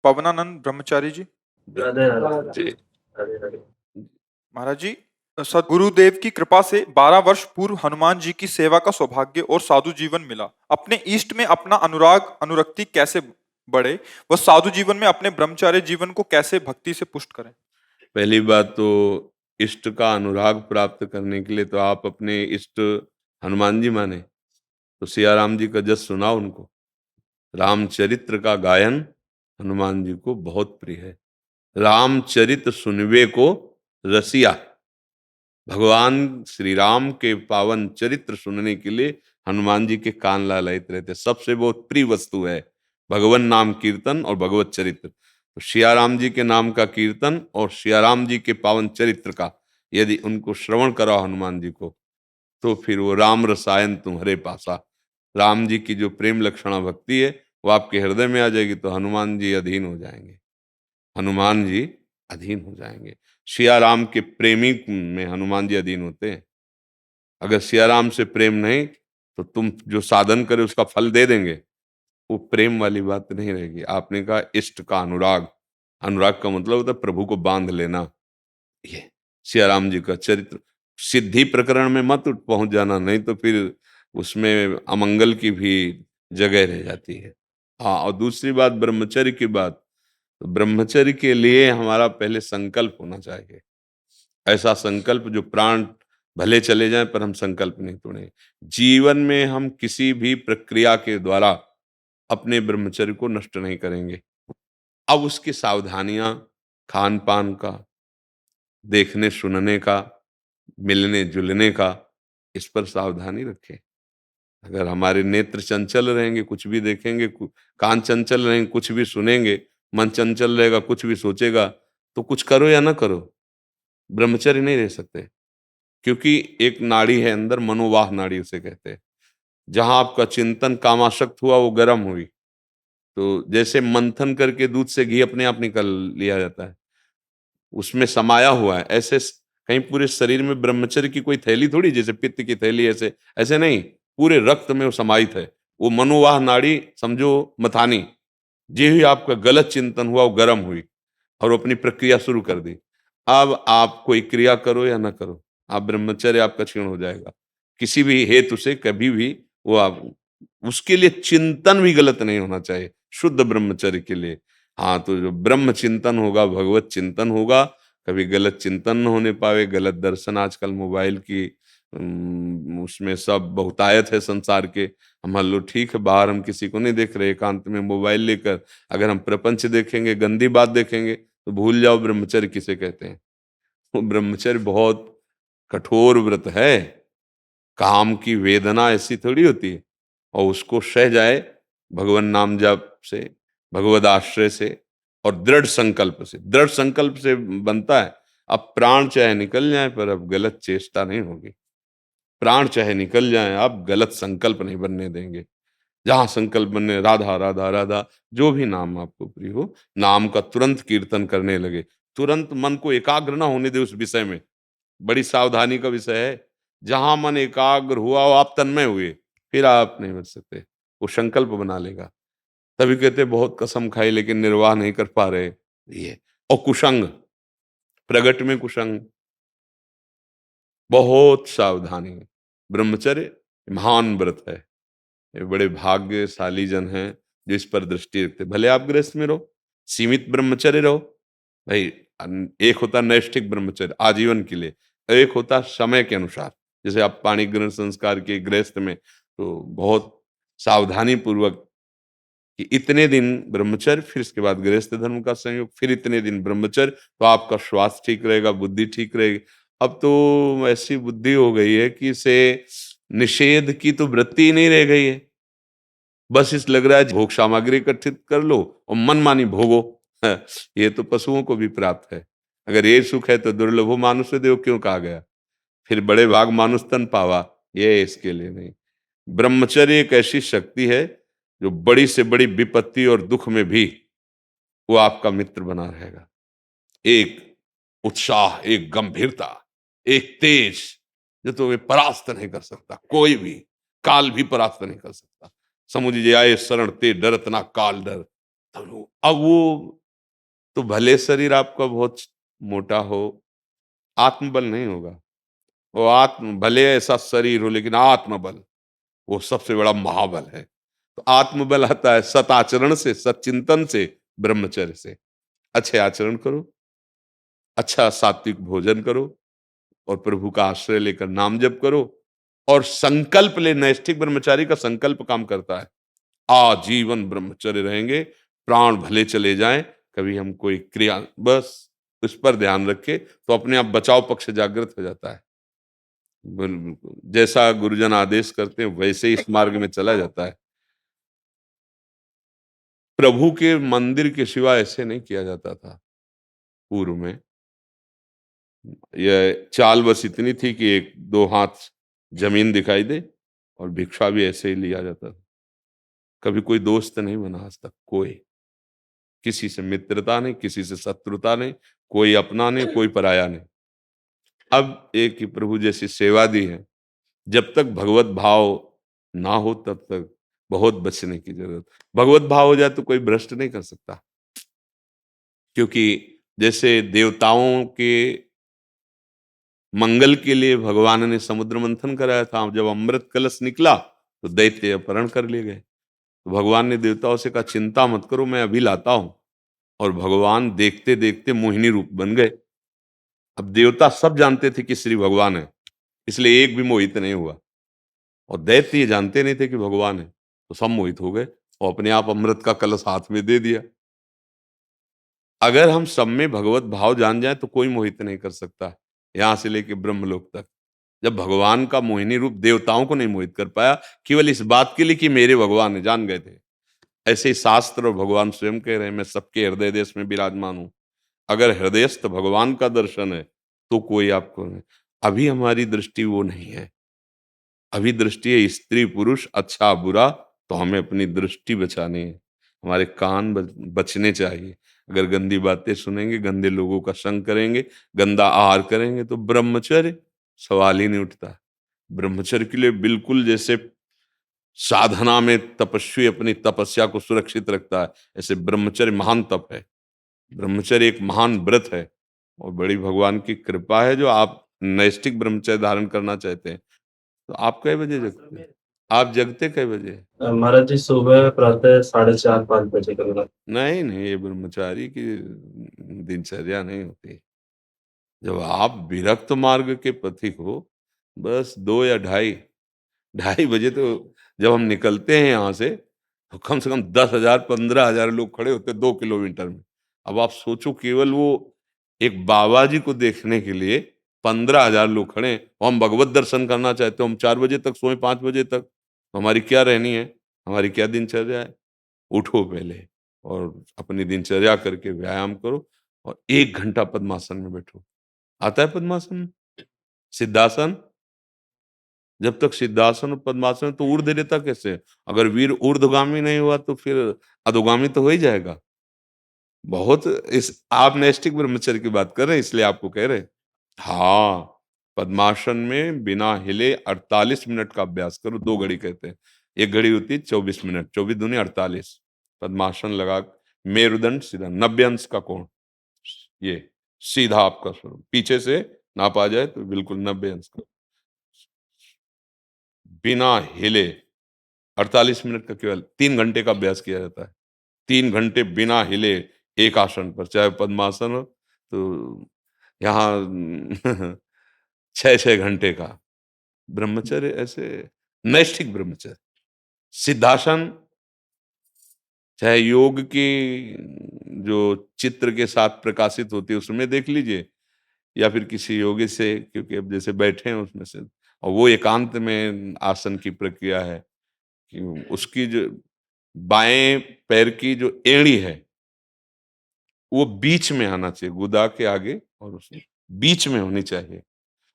पवनानंद ब्रह्मचारी जी। राधे राधे जी। राधे राधे। महाराज जी, सदगुरुदेव की कृपा से 12 वर्ष पूर्व हनुमान जी की सेवा का सौभाग्य और साधु जीवन मिला। अपने इष्ट में अपना अनुराग अनुरक्ति कैसे बढ़े, वह साधु जीवन में अपने ब्रह्मचार्य जीवन को कैसे भक्ति से पुष्ट करें? पहली बात तो इष्ट का अनुराग प्राप्त करने के लिए तो आप अपने इष्ट हनुमान जी माने, तो सिया राम जी का जस सुनाओ उनको। रामचरित्र का गायन हनुमान जी को बहुत प्रिय है। रामचरित सुनवे को रसिया। भगवान श्री राम के पावन चरित्र सुनने के लिए हनुमान जी के कान लालायित रहते। सबसे बहुत प्रिय वस्तु है भगवान नाम कीर्तन और भगवत चरित्र। तो सिया राम जी के नाम का कीर्तन और सिया राम जी के पावन चरित्र का यदि उनको श्रवण कराओ हनुमान जी को, तो फिर वो राम रसायन तुम्हारे पासा। राम जी की जो प्रेम लक्षणा भक्ति है वो आपके हृदय में आ जाएगी, तो हनुमान जी अधीन हो जाएंगे। हनुमान जी अधीन हो जाएंगे। सिया राम के प्रेमी में हनुमान जी अधीन होते हैं। अगर सिया राम से प्रेम नहीं तो तुम जो साधन करे उसका फल दे देंगे, वो प्रेम वाली बात नहीं रहेगी। आपने कहा इष्ट का अनुराग, अनुराग का मतलब होता है प्रभु को बांध लेना। ये सिया राम जी का चरित्र, सिद्धि प्रकरण में मत पहुंच जाना, नहीं तो फिर उसमें अमंगल की भी जगह रह जाती है। हाँ, और दूसरी बात ब्रह्मचर्य की बात, तो ब्रह्मचर्य के लिए हमारा पहले संकल्प होना चाहिए। ऐसा संकल्प जो प्राण भले चले जाएं पर हम संकल्प नहीं तोड़ें। जीवन में हम किसी भी प्रक्रिया के द्वारा अपने ब्रह्मचर्य को नष्ट नहीं करेंगे। अब उसकी सावधानियां, खान पान का, देखने सुनने का, मिलने जुलने का, इस पर सावधानी रखें। अगर हमारे नेत्र चंचल रहेंगे, कुछ भी देखेंगे, कान चंचल रहेंगे, कुछ भी सुनेंगे, मन चंचल रहेगा, कुछ भी सोचेगा, तो कुछ करो या ना करो, ब्रह्मचर्य नहीं रह सकते। क्योंकि एक नाड़ी है अंदर, मनोवाह नाड़ी उसे कहते हैं। जहां आपका चिंतन कामासक्त हुआ वो गर्म हुई, तो जैसे मंथन करके दूध से घी अपने आप निकल लिया जाता है, उसमें समाया हुआ है। ऐसे कहीं पूरे शरीर में ब्रह्मचर्य की कोई थैली थोड़ी, जैसे पित्त की थैली, ऐसे ऐसे नहीं, पूरे रक्त में वो समाहित है। वो मनोवाह नाड़ी समझो मथानी, जे ही आपका गलत चिंतन हुआ वो गर्म हुई और वो अपनी प्रक्रिया शुरू कर दी। अब आप कोई क्रिया करो या ना करो, आप ब्रह्मचर्य आपका क्षीण हो जाएगा किसी भी हेतु से, कभी भी। वो आप उसके लिए चिंतन भी गलत नहीं होना चाहिए, शुद्ध ब्रह्मचर्य के लिए। हाँ, तो जो ब्रह्म चिंतन होगा, भगवत चिंतन होगा, कभी गलत चिंतन न होने पावे। गलत दर्शन आजकल मोबाइल की उसमें सब बहुतायत है संसार के। हम मान लो ठीक है, बाहर हम किसी को नहीं देख रहे, एकांत में मोबाइल लेकर अगर हम प्रपंच देखेंगे, गंदी बात देखेंगे, तो भूल जाओ ब्रह्मचर्य किसे कहते हैं। वो ब्रह्मचर्य बहुत कठोर व्रत है। काम की वेदना ऐसी थोड़ी होती है, और उसको सह जाए भगवान नाम जाप से, भगवद आश्रय से और दृढ़ संकल्प से। दृढ़ संकल्प से बनता है। अब प्राण चाहे निकल जाए पर अब गलत चेष्टा नहीं होगी। प्राण चाहे निकल जाए, अब गलत संकल्प नहीं बनने देंगे। जहां संकल्प बनने, राधा राधा राधा, जो भी नाम आपको प्रिय हो, नाम का तुरंत कीर्तन करने लगे। तुरंत मन को एकाग्र ना होने दे उस विषय में, बड़ी सावधानी का विषय है। जहां मन एकाग्र हुआ और आप तन्मय हुए, फिर आप नहीं बच सकते। वो संकल्प बना लेगा। तभी कहते बहुत कसम खाई लेकिन निर्वाह नहीं कर पा रहे। ये और कुसंग, प्रगट में कुसंग, बहुत सावधानी। ब्रह्मचर्य महान व्रत है। ये बड़े भाग्यशाली जन हैं जो इस पर दृष्टि रखते। भले आप गृहस्थ में रहो, सीमित ब्रह्मचर्य रहो भाई। एक होता नैष्ठिक ब्रह्मचर्य आजीवन के लिए, एक होता समय के अनुसार। जैसे आप पाणी ग्रहण संस्कार के गृहस्थ में, तो बहुत सावधानी पूर्वक कि इतने दिन ब्रह्मचर्य, फिर इसके बाद गृहस्थ धर्म का संयोग, फिर इतने दिन ब्रह्मचर्य, तो आपका स्वास्थ्य ठीक रहेगा, बुद्धि ठीक रहेगी। अब तो ऐसी बुद्धि हो गई है कि इसे निषेध की तो वृत्ति ही नहीं रह गई है। बस इस लग रहा है भोग सामग्री इकट्ठित कर लो और मनमानी भोगो। ये तो पशुओं को भी प्राप्त है। अगर ये सुख है तो दुर्लभो मानुष देव क्यों कहा गया। फिर बड़े भाग मानुष तन पावा, ये इसके लिए नहीं। ब्रह्मचर्य एक ऐसी शक्ति है जो बड़ी से बड़ी विपत्ति और दुख में भी वो आपका मित्र बना रहेगा। एक उत्साह, एक गंभीरता, एक तेज, जो तो वे परास्त नहीं कर सकता। कोई भी काल भी परास्त नहीं कर सकता। समुझ आए शरण ते डरत ना काल डर। तो अब वो तो भले शरीर आपका बहुत मोटा हो, आत्मबल नहीं होगा। वो आत्म भले ऐसा शरीर हो लेकिन आत्मबल वो सबसे बड़ा महाबल है। तो आत्मबल आता है सत आचरण से, सच्चिंतन से, ब्रह्मचर्य से। अच्छे आचरण करो, अच्छा सात्विक भोजन करो और प्रभु का आश्रय लेकर नाम जप करो और संकल्प ले। नैष्ठिक ब्रह्मचारी का संकल्प काम करता है। आजीवन ब्रह्मचर्य रहेंगे, प्राण भले चले जाएं, कभी हम कोई क्रिया, बस उस पर ध्यान रखे तो अपने आप बचाव पक्ष जागृत हो जाता है। बिल्कुल जैसा गुरुजन आदेश करते हैं वैसे ही इस मार्ग में चला जाता है। प्रभु के मंदिर के सिवा ऐसे नहीं किया जाता था पूर्व में। यह चाल बस इतनी थी कि एक दो हाथ जमीन दिखाई दे और भिक्षा भी ऐसे ही लिया जाता था। कभी कोई दोस्त नहीं बना आज तक, कोई किसी से मित्रता नहीं, किसी से शत्रुता नहीं, कोई अपना नहीं, कोई पराया नहीं। अब एक ही प्रभु जैसी सेवा दी है। जब तक भगवत भाव ना हो तब तक बहुत बचने की जरूरत। भगवत भाव हो जाए तो कोई भ्रष्ट नहीं कर सकता, क्योंकि जैसे देवताओं के मंगल के लिए भगवान ने समुद्र मंथन कराया था, जब अमृत कलश निकला तो दैत्य अपहरण कर लिए गए। तो भगवान ने देवताओं से कहा चिंता मत करो, मैं अभी लाता हूं। और भगवान देखते देखते मोहिनी रूप बन गए। अब देवता सब जानते थे कि श्री भगवान है, इसलिए एक भी मोहित नहीं हुआ। और दैत्य ये जानते नहीं थे कि भगवान है, तो सब मोहित हो गए और अपने आप अमृत का कलश हाथ में दे दिया। अगर हम सब में भगवत भाव जान जाए तो कोई मोहित नहीं कर सकता, यहां से लेके ब्रह्मलोक तक। जब भगवान का मोहिनी रूप देवताओं को नहीं मोहित कर पाया, केवल इस बात के लिए कि मेरे भगवान है, जान गए थे। ऐसे ही शास्त्र और भगवान स्वयं कह रहे हैं, मैं सबके हृदय देश में विराजमान हूं। अगर हृदयस्थ भगवान का दर्शन है तो कोई आपको नहीं। अभी हमारी दृष्टि वो नहीं है। अभी दृष्टि है स्त्री पुरुष, अच्छा बुरा, तो हमें अपनी दृष्टि बचानी है। हमारे कान बचने चाहिए। अगर गंदी बातें सुनेंगे, गंदे लोगों का संग करेंगे, गंदा आहार करेंगे तो ब्रह्मचर्य सवाल ही नहीं उठता। ब्रह्मचर्य के लिए बिल्कुल जैसे साधना में तपस्वी अपनी तपस्या को सुरक्षित रखता है, ऐसे ब्रह्मचर्य महान तप है। ब्रह्मचर्य एक महान व्रत है और बड़ी भगवान की कृपा है जो आप नैष्ठिक ब्रह्मचर्य धारण करना चाहते हैं। तो आप कै बजे जगते हैं? आप जगते कै बजे? महाराज जी सुबह प्रातः 4:30-5 बजे करूँगा। नहीं नहीं, ये ब्रह्मचारी की दिनचर्या नहीं होती। जब आप विरक्त मार्ग के पथिक हो, बस 2 या ढाई 2:30 बजे तो जब हम निकलते हैं यहाँ से, तो कम से कम 10,000 15,000 लोग खड़े होते हैं 2 किलोमीटर में। अब आप सोचो केवल वो एक बाबा जी को देखने के लिए 15,000 लोग खड़े हैं और हम भगवत दर्शन करना चाहते हो, हम 4 बजे तक सोए 5 बजे तक, तो हमारी क्या रहनी है? हमारी क्या दिनचर्या है? उठो पहले और अपनी दिनचर्या करके व्यायाम करो और 1 घंटा पद्मासन में बैठो। आता है पद्मासन? सिद्धासन? जब तक सिद्धासन और पद्मासन है, तो ऊर्ध्व रेता कैसे? अगर वीर ऊर्ध्वगामी नहीं हुआ तो फिर अधोगामी तो हो ही जाएगा। बहुत इस आप नैष्ठिक ब्रह्मचर्य की बात कर रहे हैं इसलिए आपको कह रहे हैं। हाँ, पद्मासन में बिना हिले 48 मिनट का अभ्यास करो। 2 घड़ी कहते हैं, एक घड़ी होती है 24 मिनट, 24 दूनी 48। पद्मासन लगा मेरुदंड सीधा 90 अंश का कोण, ये सीधा आपका स्वरूप, पीछे से नाप आ जाए तो बिल्कुल 90 अंश का, बिना हिले 48 मिनट का केवल 3 घंटे का अभ्यास किया जाता है। 3 घंटे बिना हिले एक आसन पर, चाहे पद्मासन हो तो यहाँ 6-6 घंटे का ब्रह्मचर्य, ऐसे नैष्ठिक ब्रह्मचर्य। सिद्धासन चाहे योग की जो चित्र के साथ प्रकाशित होती है उसमें देख लीजिए, या फिर किसी योगी से, क्योंकि अब जैसे बैठे हैं उसमें से, और वो एकांत में आसन की प्रक्रिया है कि उसकी जो बाएं पैर की जो एड़ी है वो बीच में आना चाहिए, गुदा के आगे और उसके बीच में होनी चाहिए।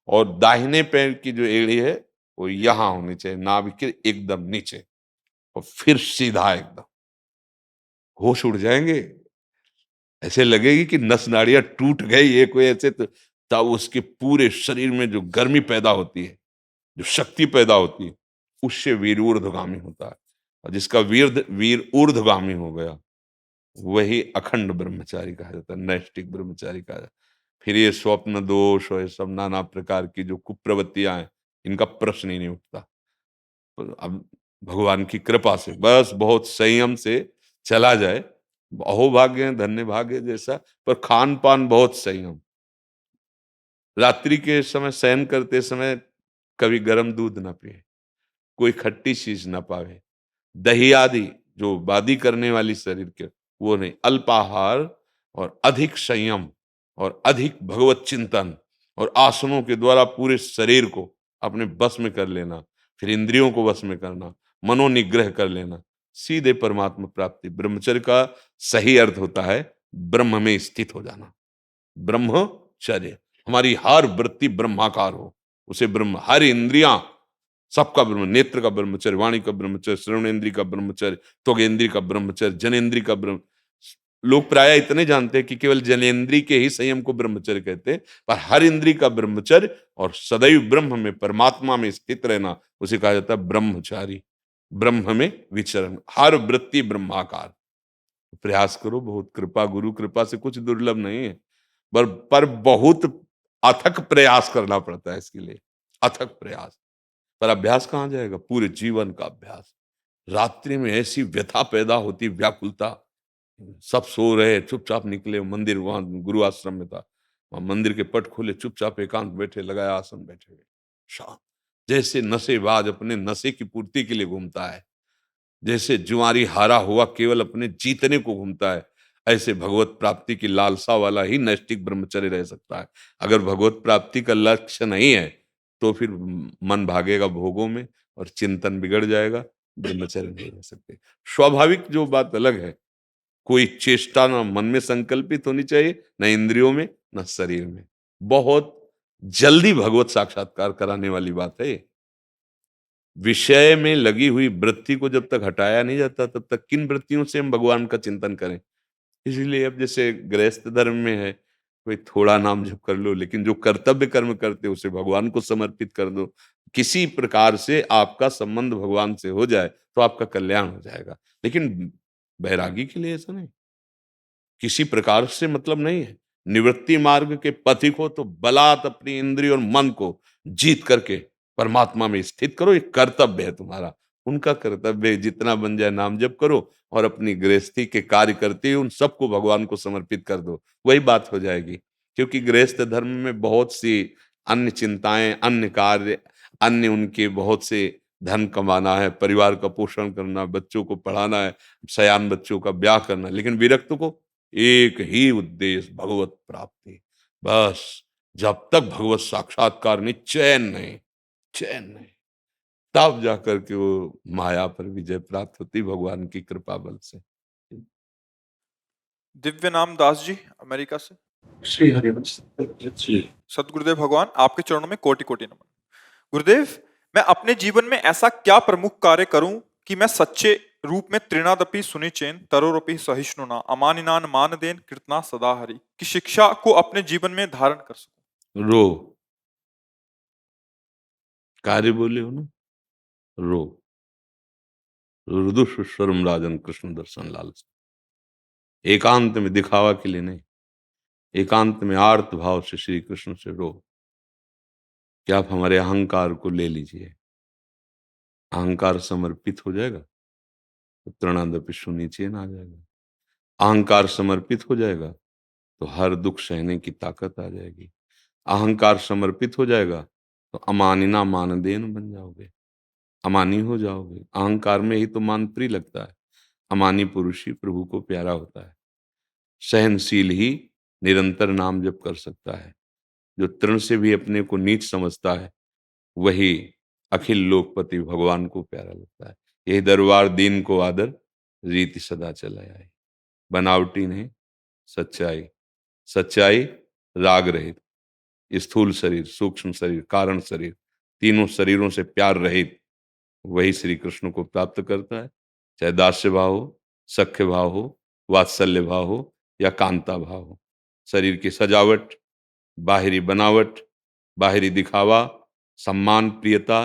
और दाहिने पैर की जो एड़ी है वो यहां होनी चाहिए, नाभि के एकदम नीचे, और फिर सीधा एकदम। होश उड़ जाएंगे, ऐसे लगेगी कि नस नाड़ियां टूट गई है कोई ऐसे, तो तब उसके पूरे शरीर में जो गर्मी पैदा होती है, जो शक्ति पैदा होती है, उससे वीर ऊर्ध्वगामी होता है। और जिसका वीर वीर ऊर्ध्वगामी हो गया वही अखंड ब्रह्मचारी कहा जाता है, नैष्टिक ब्रह्मचारी कहा जाता है। फिर ये स्वप्न दोष और ये सब नाना प्रकार की जो कुप्रवृत्तियां हैं, इनका प्रश्न ही नहीं उठता। तो अब भगवान की कृपा से बस बहुत संयम से चला जाए, अहोभाग्य धन्य भाग्य जैसा, पर खान पान बहुत संयम। रात्रि के समय शयन करते समय कभी गर्म दूध ना पिए, कोई खट्टी चीज ना पावे, दही आदि जो वादी करने वाली शरीर के, वो नहीं। अल्पाहार और अधिक संयम और अधिक भगवत चिंतन और आसनों के द्वारा पूरे शरीर को अपने बस में कर लेना, फिर इंद्रियों को वश में करना, मनोनिग्रह कर लेना, सीधे परमात्मा प्राप्ति। ब्रह्मचर्य का सही अर्थ होता है ब्रह्म में स्थित हो जाना। ब्रह्मचर्य, हमारी हर वृत्ति ब्रह्माकार हो, उसे ब्रह्म, हर इंद्रियां सबका ब्रह्म, नेत्र का ब्रह्मचर्य, वाणी का ब्रह्मचर्य, श्रवणेन्द्रिय का ब्रह्मचर्य, त्वगेन्द्रिय का ब्रह्मचर्य, जनेन्द्रिय का ब्रह्म। लोग प्राय इतने जानते हैं कि केवल जनेन्द्रिय के ही संयम को ब्रह्मचर्य कहते हैं, पर हर इंद्रिय का ब्रह्मचर्य और सदैव ब्रह्म में परमात्मा में स्थित रहना, उसे कहा जाता है ब्रह्मचारी। ब्रह्म में विचरण, हर वृत्ति ब्रह्माकार। प्रयास करो, बहुत कृपा, गुरु कृपा से कुछ दुर्लभ नहीं है, पर बहुत अथक प्रयास करना पड़ता है इसके लिए, अथक प्रयास। पर अभ्यास कहाँ जाएगा? पूरे जीवन का अभ्यास। रात्रि में ऐसी व्यथा पैदा होती, व्याकुलता, सब सो रहे, चुपचाप निकले मंदिर, वहां गुरु आश्रम में था, वहां मंदिर के पट खोले, चुपचाप एकांत बैठे, लगाया आसन, बैठे हुए शांत, जैसे नशेबाज अपने नशे की पूर्ति के लिए घूमता है, जैसे जुआरी हारा हुआ केवल अपने जीतने को घूमता है, ऐसे भगवत प्राप्ति की लालसा वाला ही नैष्टिक ब्रह्मचर्य रह सकता है। अगर भगवत प्राप्ति का लक्ष्य नहीं है तो फिर मन भागेगा भोगों में और चिंतन बिगड़ जाएगा, ब्रह्मचर्य नहीं रह सकते। स्वाभाविक जो बात अलग है, कोई चेष्टा ना मन में संकल्पित होनी चाहिए, न इंद्रियों में, न शरीर में। बहुत जल्दी भगवत साक्षात्कार कराने वाली बात है ये। विषय में लगी हुई वृत्ति को जब तक हटाया नहीं जाता, तब तक किन वृत्तियों से हम भगवान का चिंतन करें? इसीलिए अब जैसे गृहस्थ धर्म में है, कोई थोड़ा नाम जप कर लो, लेकिन जो कर्तव्य कर्म करते उसे भगवान को समर्पित कर दो। किसी प्रकार से आपका संबंध भगवान से हो जाए तो आपका कल्याण हो जाएगा। लेकिन बैरागी के लिए ऐसा नहीं, किसी प्रकार से मतलब नहीं है। निवृत्ति मार्ग के पथिक हो तो बलात् अपनी इंद्रिय और मन को जीत करके परमात्मा में स्थित करो, ये कर्तव्य है तुम्हारा। उनका कर्तव्य है जितना बन जाए नाम जप करो और अपनी गृहस्थी के कार्य करते हुए उन सबको भगवान को समर्पित कर दो, वही बात हो जाएगी। क्योंकि गृहस्थ धर्म में बहुत सी अन्य चिंताएं, अन्य कार्य, अन्य उनके बहुत से, धन कमाना है, परिवार का पोषण करना, बच्चों को पढ़ाना है, सयान बच्चों का ब्याह करना, लेकिन विरक्त को एक ही उद्देश्य, भगवत प्राप्ति। बस जब तक भगवत साक्षात्कार नहीं, चैन नहीं, चैन नहीं, तब जाकर के वो माया पर विजय प्राप्त होती, भगवान की कृपा बल से। दिव्य नाम दास जी अमेरिका से। श्री हरिवंश जी। सदगुरुदेव भगवान, आपके चरणों में कोटि कोटि नमन। गुरुदेव, मैं अपने जीवन में ऐसा क्या प्रमुख कार्य करूं कि मैं सच्चे रूप में त्रिनादपि सुनिचेन तरोरपि सहिष्णुना अमानिनान मानदेन कृतना सदा हरि की शिक्षा को अपने जीवन में धारण कर सकूं। रो, कार्य बोले हो ना, रो। रुदुषुस्वरम राजन कृष्ण दर्शन लालसा। एकांत में, दिखावा के लिए नहीं, एकांत में आर्त भाव से श्री कृष्ण से रो कि आप हमारे अहंकार को ले लीजिए। अहंकार समर्पित हो जाएगा तो तृणादपि सुनिचेन आ जाएगा। अहंकार समर्पित हो जाएगा तो हर दुख सहने की ताकत आ जाएगी। अहंकार समर्पित हो जाएगा तो अमानिना मानदेन बन जाओगे, अमानी हो जाओगे। अहंकार में ही तो मान प्रिय लगता है। अमानी पुरुष ही प्रभु को प्यारा होता है। सहनशील ही निरंतर नाम जप कर सकता है। जो तृण से भी अपने को नीच समझता है, वही अखिल लोकपति भगवान को प्यारा लगता है। यही दरबार दीन को आदर, रीति सदा चलाए आई। बनावटी नहीं, सच्चाई, सच्चाई राग रहित, स्थूल शरीर, सूक्ष्म शरीर, कारण शरीर, तीनों शरीरों से प्यार रहित, वही श्री कृष्ण को प्राप्त करता है। चाहे दास्य भाव हो, सख्य भाव हो, वात्सल्य भाव हो या कांता भाव हो। शरीर की सजावट, बाहरी बनावट, बाहरी दिखावा, सम्मान, प्रियता,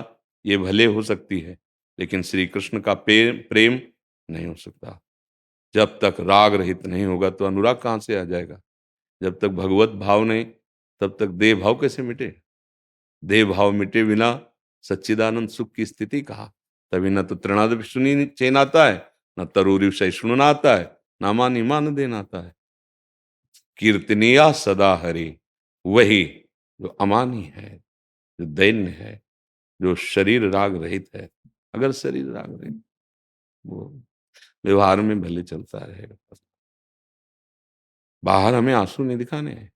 ये भले हो सकती है, लेकिन श्री कृष्ण का प्रेम नहीं हो सकता। जब तक राग रहित नहीं होगा तो अनुराग कहाँ से आ जाएगा? जब तक भगवत भाव नहीं, तब तक देह भाव कैसे मिटे? देह भाव मिटे बिना सच्चिदानंद सुख की स्थिति कहा? तभी न तो तृणादपि सुनी चैन आता है, न तरूरी सहिष्णु आता है, न मानी मान देना आता है। कीर्तनिया सदा हरि, वही जो अमानी है, जो दैन्य है, जो शरीर राग रहित है। अगर शरीर राग रहित, वो व्यवहार में भले चलता रहेगा, बाहर हमें आंसू नहीं दिखाने हैं।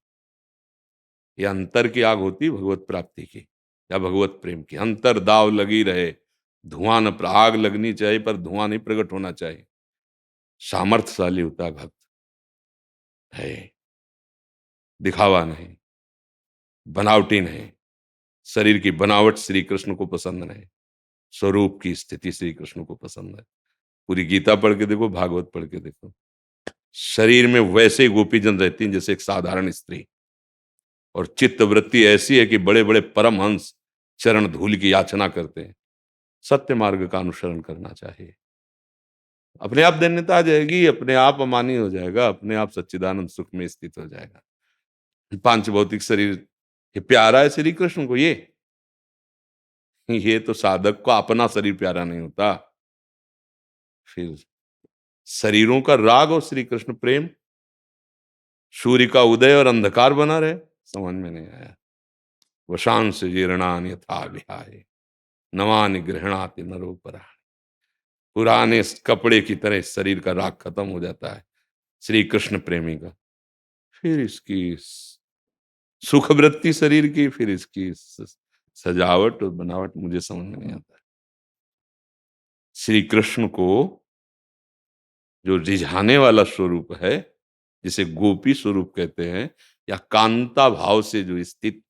ये अंतर की आग होती है भगवत प्राप्ति की या भगवत प्रेम की। अंतर दाव लगी रहे, धुआं न आग लगनी चाहिए पर धुआं नहीं प्रकट होना चाहिए। सामर्थ्यशाली होता है भक्त, है दिखावा नहीं, बनावटी नहीं। शरीर की बनावट श्री कृष्ण को पसंद नहीं, स्वरूप की स्थिति श्री कृष्ण को पसंद है। पूरी गीता पढ़ के देखो, भागवत पढ़ के देखो, शरीर में वैसे ही गोपीजन रहती हैं जैसे एक साधारण स्त्री, और चित्त वृत्ति ऐसी है कि बड़े बड़े परमहंस चरण धूल की याचना करते हैं। सत्य मार्ग का अनुसरण करना चाहिए, अपने आप धन्यता आ जाएगी, अपने आप अमानी हो जाएगा, अपने आप सच्चिदानंद सुख में स्थित हो जाएगा। पांच भौतिक शरीर ये प्यारा है श्री कृष्ण को, ये तो साधक को अपना शरीर प्यारा नहीं होता। फिर शरीरों का राग और श्री कृष्ण प्रेम, सूर्य का उदय और अंधकार बना रहे, समझ में नहीं आया। वशांश जीर्णानि यथा विहाय, नवानि गृह्णाति नरोपराणि। पुराने कपड़े की तरह शरीर का राग खत्म हो जाता है श्री कृष्ण प्रेमी का। फिर इसकी सुख वृत्ति शरीर की, फिर इसकी सजावट और बनावट मुझे समझ में नहीं आता। श्री कृष्ण को जो रिझाने वाला स्वरूप है, जिसे गोपी स्वरूप कहते हैं, या कांता भाव से जो स्थित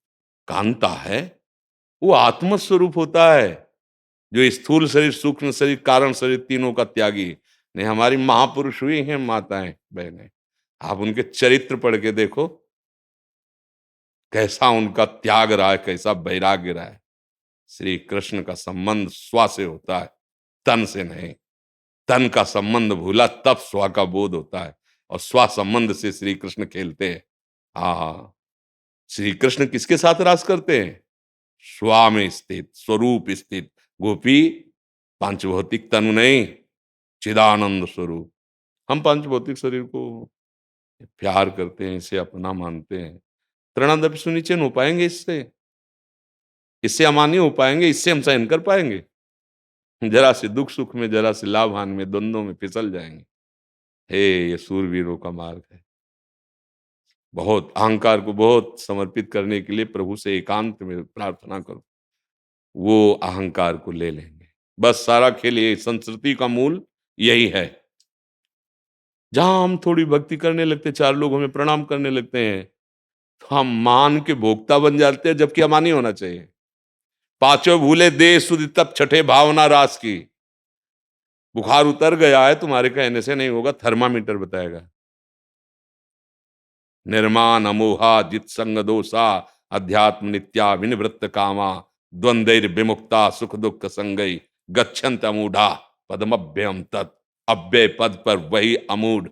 कांता है, वो आत्म स्वरूप होता है, जो स्थूल शरीर, सूक्ष्म शरीर, कारण शरीर, तीनों का त्यागी। नहीं, हमारी महापुरुष हुई हैं माताएं बहनें, आप उनके चरित्र पढ़ के देखो, कैसा उनका त्याग रहा है, कैसा वैराग्य रहा है। श्री कृष्ण का संबंध स्व से होता है, तन से नहीं। तन का संबंध भूला तब स्व का बोध होता है, और स्व संबंध से श्री कृष्ण खेलते हैं। हाँ, श्री कृष्ण किसके साथ रास करते हैं? स्व में स्थित, स्वरूप स्थित। गोपी पांचभौतिक तनु नहीं, चिदानंद स्वरूप। हम पांचभौतिक शरीर को प्यार करते हैं, इसे अपना मानते हैं। तृणादपि सुनिचेन हो पाएंगे इससे अमानी हो पाएंगे, इससे हम सहन कर पाएंगे? जरा से दुख सुख में, जरा से लाभ हानि में, द्वंद्वों में फिसल जाएंगे। हे, ये सूरवीरों का मार्ग है। बहुत अहंकार को बहुत समर्पित करने के लिए प्रभु से एकांत में प्रार्थना करो, वो अहंकार को ले लेंगे। बस सारा खेल ये, संस्कृति का मूल यही है। जहां हम थोड़ी भक्ति करने लगते, चार लोग हमें प्रणाम करने लगते हैं, तो हम मान के भोक्ता बन जाते हैं, जबकि अमानी होना चाहिए। पांचों भूले दे सुध तब छठे भावना रास की। बुखार उतर गया है, तुम्हारे कहने से नहीं होगा, थर्मामीटर बताएगा। निर्माण अमोहा जित संग दोषा, अध्यात्म नित्या विनिवृत्त कामा, द्वंद्वैर विमुक्ता सुख दुख संगई, गच्छन्त अमूढ़ा पदमभ्यम तत्। अव्यय पद पर वही अमूढ़,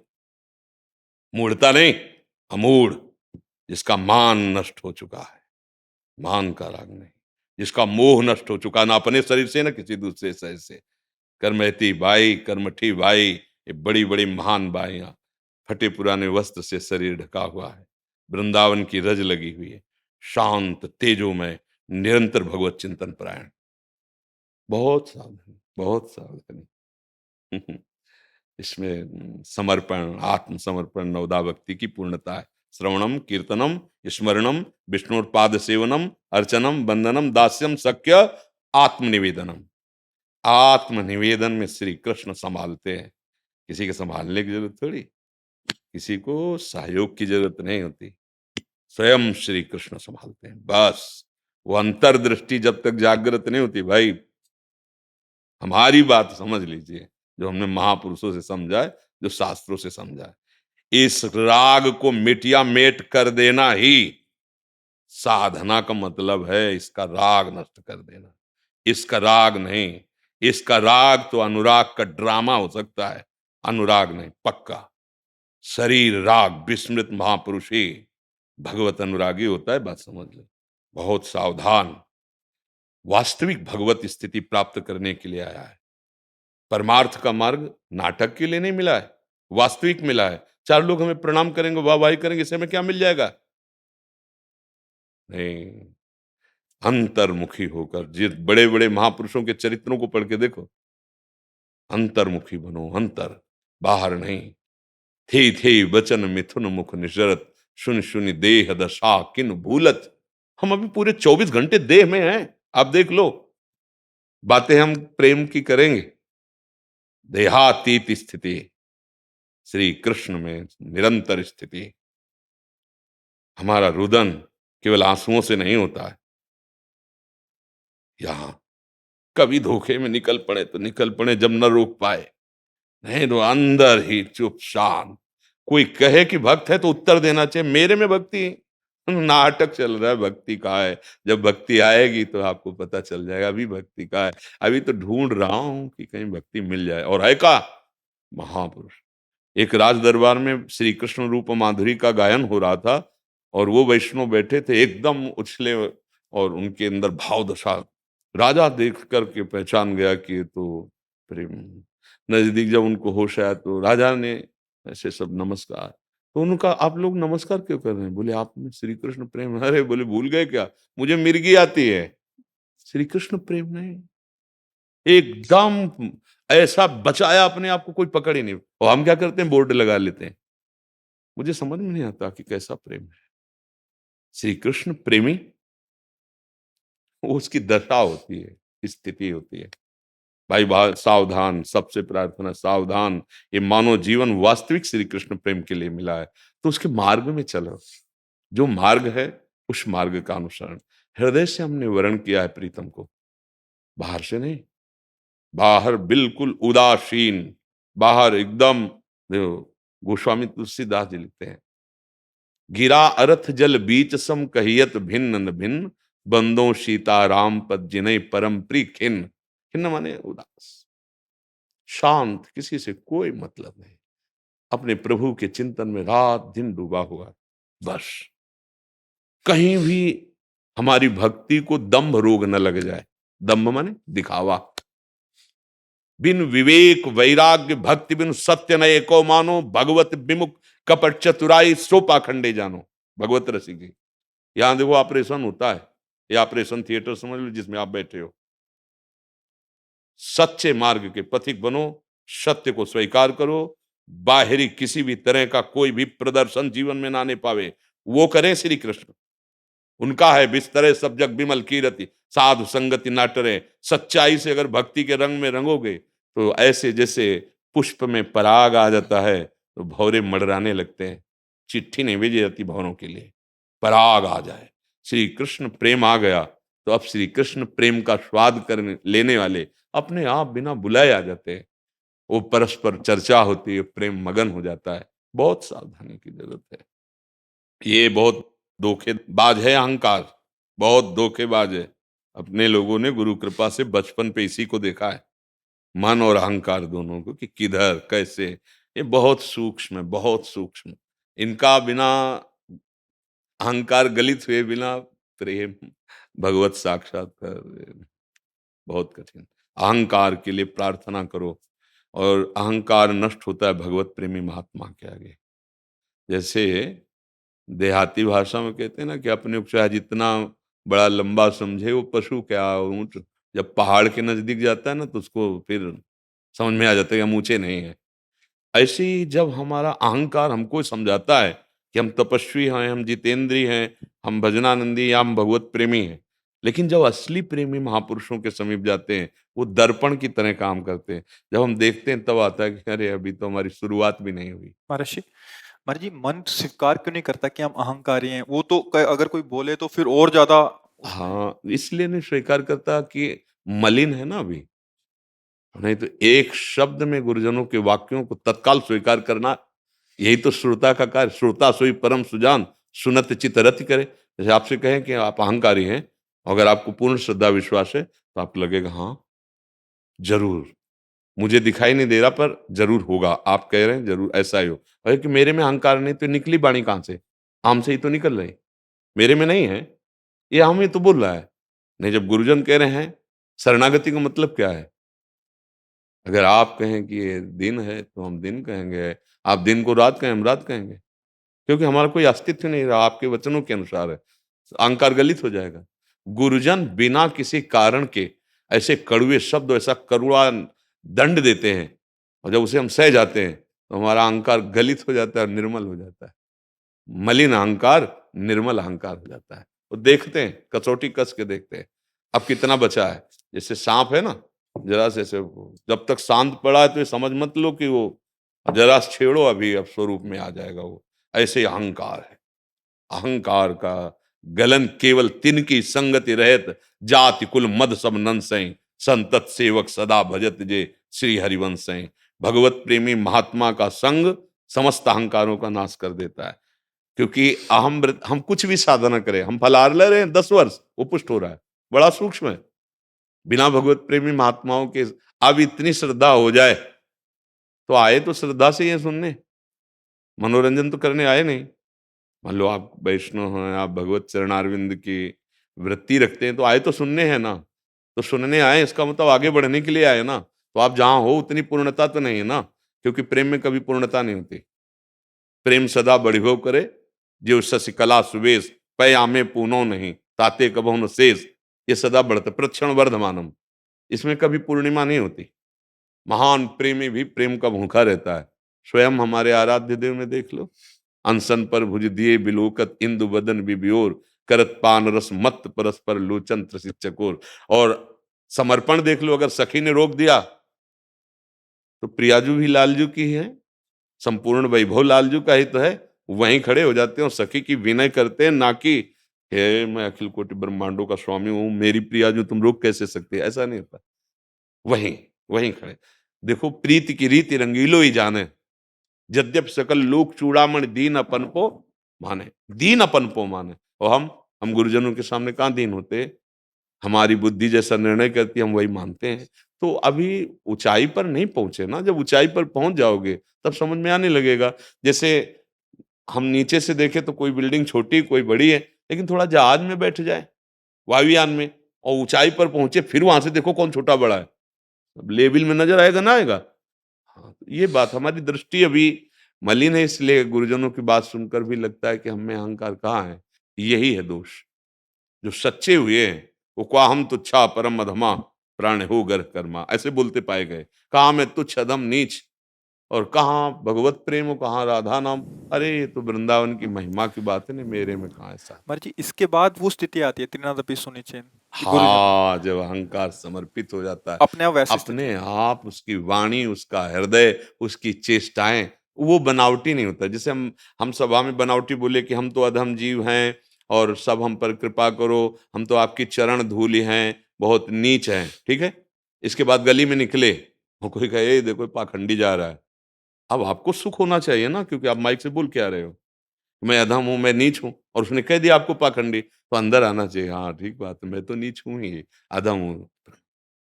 मूढ़ता नहीं, अमूढ़, जिसका मान नष्ट हो चुका है, मान का राग नहीं, जिसका मोह नष्ट हो चुका, ना अपने शरीर से ना किसी दूसरे शरीर से। कर्महती बाई, कर्मठी बाई, ये बड़ी बड़ी महान बाइयां, फटे पुराने वस्त्र से शरीर ढका हुआ है, वृंदावन की रज लगी हुई है, शांत तेजोमय, निरंतर भगवत चिंतन परायण। बहुत सावधानी, बहुत सावधानी। इसमें समर्पण, आत्मसमर्पण, नवदा भक्ति की पूर्णता है। श्रवणम, कीर्तनम, स्मरणम, विष्णुपाद सेवनम, अर्चनम, वंदनम, दास्यम, सख्य, आत्मनिवेदनम। आत्मनिवेदन में श्री कृष्ण संभालते हैं, किसी के संभालने की जरूरत थोड़ी, किसी को सहयोग की जरूरत नहीं होती, स्वयं श्री कृष्ण संभालते हैं। बस वो अंतर्दृष्टि जब तक जागृत नहीं होती, भाई हमारी बात समझ लीजिए, जो हमने महापुरुषों से समझा है, जो शास्त्रों से समझा है, इस राग को मिटिया मेट कर देना ही साधना का मतलब है। इसका राग नष्ट कर देना, इसका राग नहीं। इसका राग तो अनुराग का ड्रामा हो सकता है, अनुराग नहीं, पक्का शरीर राग विस्मृत महापुरुषे भगवत अनुरागी होता है, बात समझ ले। बहुत सावधान, वास्तविक भगवत स्थिति प्राप्त करने के लिए आया है। परमार्थ का मार्ग नाटक के लिए नहीं मिला है, वास्तविक मिला है। चार लोग हमें प्रणाम करेंगे, वाहवाही करेंगे, इससे हमें क्या मिल जाएगा? नहीं, अंतर्मुखी होकर, जिस बड़े बड़े महापुरुषों के चरित्रों को पढ़ के देखो, अंतर्मुखी बनो, अंतर, बाहर नहीं। थे वचन मिथुन मुख निजरत, सुन सुन देह दशा किन भूलत। हम अभी पूरे 24 घंटे देह में हैं, आप देख लो। बातें हम प्रेम की करेंगे, देहातीत स्थिति, श्री कृष्ण में निरंतर स्थिति। हमारा रुदन केवल आंसुओं से नहीं होता है। यहां कभी धोखे में निकल पड़े तो निकल पड़े, जब न रोक पाए, नहीं तो अंदर ही चुप शांत। कोई कहे कि भक्त है तो उत्तर देना चाहिए, मेरे में भक्ति है। नाटक चल रहा है, भक्ति कहाँ है? जब भक्ति आएगी तो आपको पता चल जाएगा अभी भक्ति कहाँ है। अभी तो ढूंढ रहा हूं कि कहीं भक्ति मिल जाए। और है का महापुरुष। एक राज दरबार में श्री कृष्ण रूप माधुरी का गायन हो रहा था और वो वैष्णव बैठे थे, एकदम उछले और उनके अंदर भाव दशा। राजा देख करके पहचान गया कि ये तो प्रेम। नजदीक जब उनको होश आया तो राजा ने ऐसे सब नमस्कार, तो उनका आप लोग नमस्कार क्यों कर रहे हैं? बोले आप में श्री कृष्ण प्रेम। अरे बोले भूल गए क्या, मुझे मिर्गी आती है, श्री कृष्ण प्रेम नहीं। एकदम ऐसा बचाया अपने आप को, कोई पकड़ ही नहीं। और हम क्या करते हैं, बोर्ड लगा लेते हैं। मुझे समझ में नहीं आता कि कैसा प्रेम है। श्री कृष्ण प्रेमी, वो उसकी दशा होती है, स्थिति होती है। भाई सावधान, सबसे प्रार्थना सावधान। ये मानव जीवन वास्तविक श्री कृष्ण प्रेम के लिए मिला है, तो उसके मार्ग में चलो। जो मार्ग है उस मार्ग का अनुसरण। हृदय से हमने वर्ण किया है प्रीतम को, बाहर से नहीं। बाहर बिल्कुल उदासीन, बाहर एकदम। देखो गोस्वामी तुलसीदास जी लिखते हैं, गिरा अर्थ जल बीच सम कहियत भिन्न न भिन्न, बंदो सीता राम पद जिनय परम प्रिय खिन्न। खिन्न माने उदास, शांत, किसी से कोई मतलब नहीं, अपने प्रभु के चिंतन में रात दिन डूबा हुआ। बस कहीं भी हमारी भक्ति को दंभ रोग न लग जाए। दंभ माने दिखावा। बिन विवेक वैराग्य भक्ति बिन सत्य न एको मानो, भगवत विमुख कपट चतुराई सो पाखंडे जानो। भगवत रसिक जी, यहां देखो ऑपरेशन होता है, ये ऑपरेशन थिएटर समझ लो जिसमें आप बैठे हो। सच्चे मार्ग के पथिक बनो, सत्य को स्वीकार करो, बाहरी किसी भी तरह का कोई भी प्रदर्शन जीवन में ना आने पावे, वो करें श्री कृष्ण। उनका है बिस्तरे सब जग विमल कीरति, साधु संगति ना टरे। सच्चाई से अगर भक्ति के रंग में रंगोगे तो ऐसे जैसे पुष्प में पराग आ जाता है तो भौरे मडराने लगते हैं। चिट्ठी नहीं भेजी जाती भौरों के लिए, पराग आ जाए। श्री कृष्ण प्रेम आ गया तो अब श्री कृष्ण प्रेम का स्वाद करने लेने वाले अपने आप बिना बुलाए आ जाते हैं। वो परस्पर चर्चा होती है, प्रेम मगन हो जाता है। बहुत सावधानी की जरूरत है। ये बहुत धोखेबाज है अहंकार, बहुत धोखेबाज है। अपने लोगों ने गुरु कृपा से बचपन पे इसी को देखा है, मन और अहंकार दोनों को, कि किधर कैसे। ये बहुत सूक्ष्म है, बहुत सूक्ष्म। इनका बिना, अहंकार गलित हुए बिना प्रेम भगवत साक्षात्कार बहुत कठिन। अहंकार के लिए प्रार्थना करो और अहंकार नष्ट होता है भगवत प्रेमी महात्मा के आगे। जैसे देहाती भाषा में कहते हैं ना कि अपने को चाहे जितना बड़ा लंबा समझे वो पशु क्या ऊंट, जब पहाड़ के नजदीक जाता है ना तो उसको फिर समझ में आ जाता है कि हम ऊंचे नहीं है। ऐसे ही जब हमारा अहंकार हमको समझाता है कि हम तपस्वी हैं, हम जितेंद्री हैं, हम भजनानंदी या हम भगवत प्रेमी हैं, लेकिन जब असली प्रेमी महापुरुषों के समीप जाते हैं वो दर्पण की तरह काम करते हैं। जब हम देखते हैं तब आता है कि अरे अभी तो हमारी शुरुआत भी नहीं हुई। महर्षि, महाराज जी, मन स्वीकार क्यों नहीं करता कि हम अहंकारी हैं? वो तो अगर कोई बोले तो फिर और ज्यादा हाँ, इसलिए नहीं स्वीकार करता कि मलिन है ना अभी। नहीं तो एक शब्द में गुरुजनों के वाक्यों को तत्काल स्वीकार करना, यही तो श्रोता का कार्य। श्रोता सोई परम सुजान, सुनत चित रति करे। जैसे आपसे कहें कि आप अहंकारी हैं, अगर आपको पूर्ण श्रद्धा विश्वास है तो आपको लगेगा हाँ जरूर मुझे दिखाई नहीं दे रहा पर जरूर होगा, आप कह रहे हैं जरूर ऐसा ही हो। अरे कि मेरे में अहंकार नहीं तो निकली वाणी कहाँ से? आम से ही तो निकल रही, मेरे में नहीं है, ये आम ही तो बोल रहा है। नहीं, जब गुरुजन कह रहे हैं, शरणागति का मतलब क्या है? अगर आप कहें कि ये दिन है तो हम दिन कहेंगे, आप दिन को रात कहें हम रात कहेंगे, क्योंकि हमारा कोई अस्तित्व नहीं रहा, आपके वचनों के अनुसार है। अहंकार गलित हो जाएगा। गुरुजन बिना किसी कारण के ऐसे कड़वे शब्द, ऐसा कड़वा दंड देते हैं और जब उसे हम सह जाते हैं तो हमारा अहंकार गलित हो जाता है और निर्मल हो जाता है। मलिन अहंकार निर्मल अहंकार हो जाता है। वो देखते हैं, कसौटी कस के देखते हैं अब कितना बचा है। जैसे सांप है ना, जरा से जब तक शांत पड़ा है तो ये समझ मत लो कि वो जरा से छेड़ो अभी अब स्वरूप में आ जाएगा वो। ऐसे ही अहंकार है। अहंकार का गलन केवल तिनकी संगति रहत, जाति कुल मद सब नंसई, संतत सेवक सदा भजत जे श्री हरिवंशई। भगवत प्रेमी महात्मा का संग समस्त अहंकारों का नाश कर देता है। क्योंकि हम कुछ भी साधना करें, हम फलाहार ले रहे हैं 10 वर्ष, वो पुष्ट हो रहा है, बड़ा सूक्ष्म है। बिना भगवत प्रेमी महात्माओं के अब इतनी श्रद्धा हो जाए तो आए तो श्रद्धा से ये सुनने, मनोरंजन तो करने आए नहीं। मान लो आप वैष्णव हैं, आप भगवत चरणारविंद की वृत्ति रखते हैं तो आए तो सुनने हैं ना। तो सुनने आए इसका मतलब आगे बढ़ने के लिए आए ना। तो आप जहां हो उतनी पूर्णता तो नहीं है ना, क्योंकि प्रेम में कभी पूर्णता नहीं होती। प्रेम सदा बढ़िभो करे, जो शशिकला सुवेश, पै आमे पूनो नहीं, ताते कबहु न शेष। ये सदा बढ़ते प्रक्षण वर्धमानम, इसमें कभी पूर्णिमा नहीं होती। महान प्रेमी भी प्रेम का भूखा रहता है। स्वयं हमारे आराध्य देव में देख लो, अनशन पर भुज दिए बिलोकत, इंदु बदन बिबियोर, करत पान रस मत परस्पर लोचन त्रसित चकोर। और समर्पण देख लो, अगर सखी ने रोक दिया तो प्रियाजू भी लालजू की है, संपूर्ण वैभव लालजू का ही तो है। वहीं खड़े हो जाते हैं और सखी की विनय करते हैं, ना कि हे मैं अखिल कोटि ब्रह्मांडों का स्वामी हूं, मेरी प्रियाजू तुम रोक कैसे सकते हैं? ऐसा नहीं होता। वहीं वहीं खड़े। देखो, प्रीति की रीति रंगीलो ही जाने, यद्यप सकल लोक चूड़ामणि दीन अपन को माने, दीन अपन को माने। और हम गुरुजनों के सामने कहाँ दीन होते? हमारी बुद्धि जैसा निर्णय करती है हम वही मानते हैं। तो अभी ऊंचाई पर नहीं पहुंचे ना, जब ऊंचाई पर पहुंच जाओगे तब समझ में आने लगेगा। जैसे हम नीचे से देखें तो कोई बिल्डिंग छोटी कोई बड़ी है, लेकिन थोड़ा जहाज में बैठ जाए, वायुयान में, और ऊंचाई पर पहुंचे, फिर वहां से देखो कौन छोटा बड़ा है, अब लेवल में नजर आएगा ना आएगा। हाँ, तो ये बात, हमारी दृष्टि अभी मलिन है, इसलिए गुरुजनों की बात सुनकर भी लगता है कि हम में अहंकार कहाँ है। यही है दोष। जो सच्चे हुए हैं वो क्वा हम तुच्छा परम अधमा, प्राण हो गर्भ कर्मा, ऐसे बोलते पाए गए। कहाँ मैं तुच्छ अधम नीच, और कहाँ भगवत प्रेम और कहाँ राधा नाम। अरे ये तो वृंदावन की महिमा की बात है ना, मेरे में कहाँ ऐसा। महाराज जी, इसके बाद वो स्थिति आती है त्रिनादपि सुनिचेन कि गुरुजन हाँ, जब अहंकार समर्पित हो जाता है अपने आप वैसी स्थिति। अपने आप, उसकी वाणी, उसका हृदय, उसकी चेष्टाएं, वो बनावटी नहीं होता। जैसे हम सभा में बनावटी बोले कि हम तो अधम जीव हैं और सब हम पर कृपा करो, हम तो आपकी चरण धूलि हैं, बहुत नीच हैं, ठीक है। इसके बाद गली में निकले और कोई कहे "ए, देखो पाखंडी जा रहा है", अब आपको सुख होना चाहिए ना, क्योंकि आप माइक से बोल के आ रहे हो मैं अधम हूं, मैं नीच हूं, और उसने कह दिया आपको पाखंडी, तो अंदर आना चाहिए हाँ ठीक बात है, मैं तो नीच हूं ही, अधम हूं।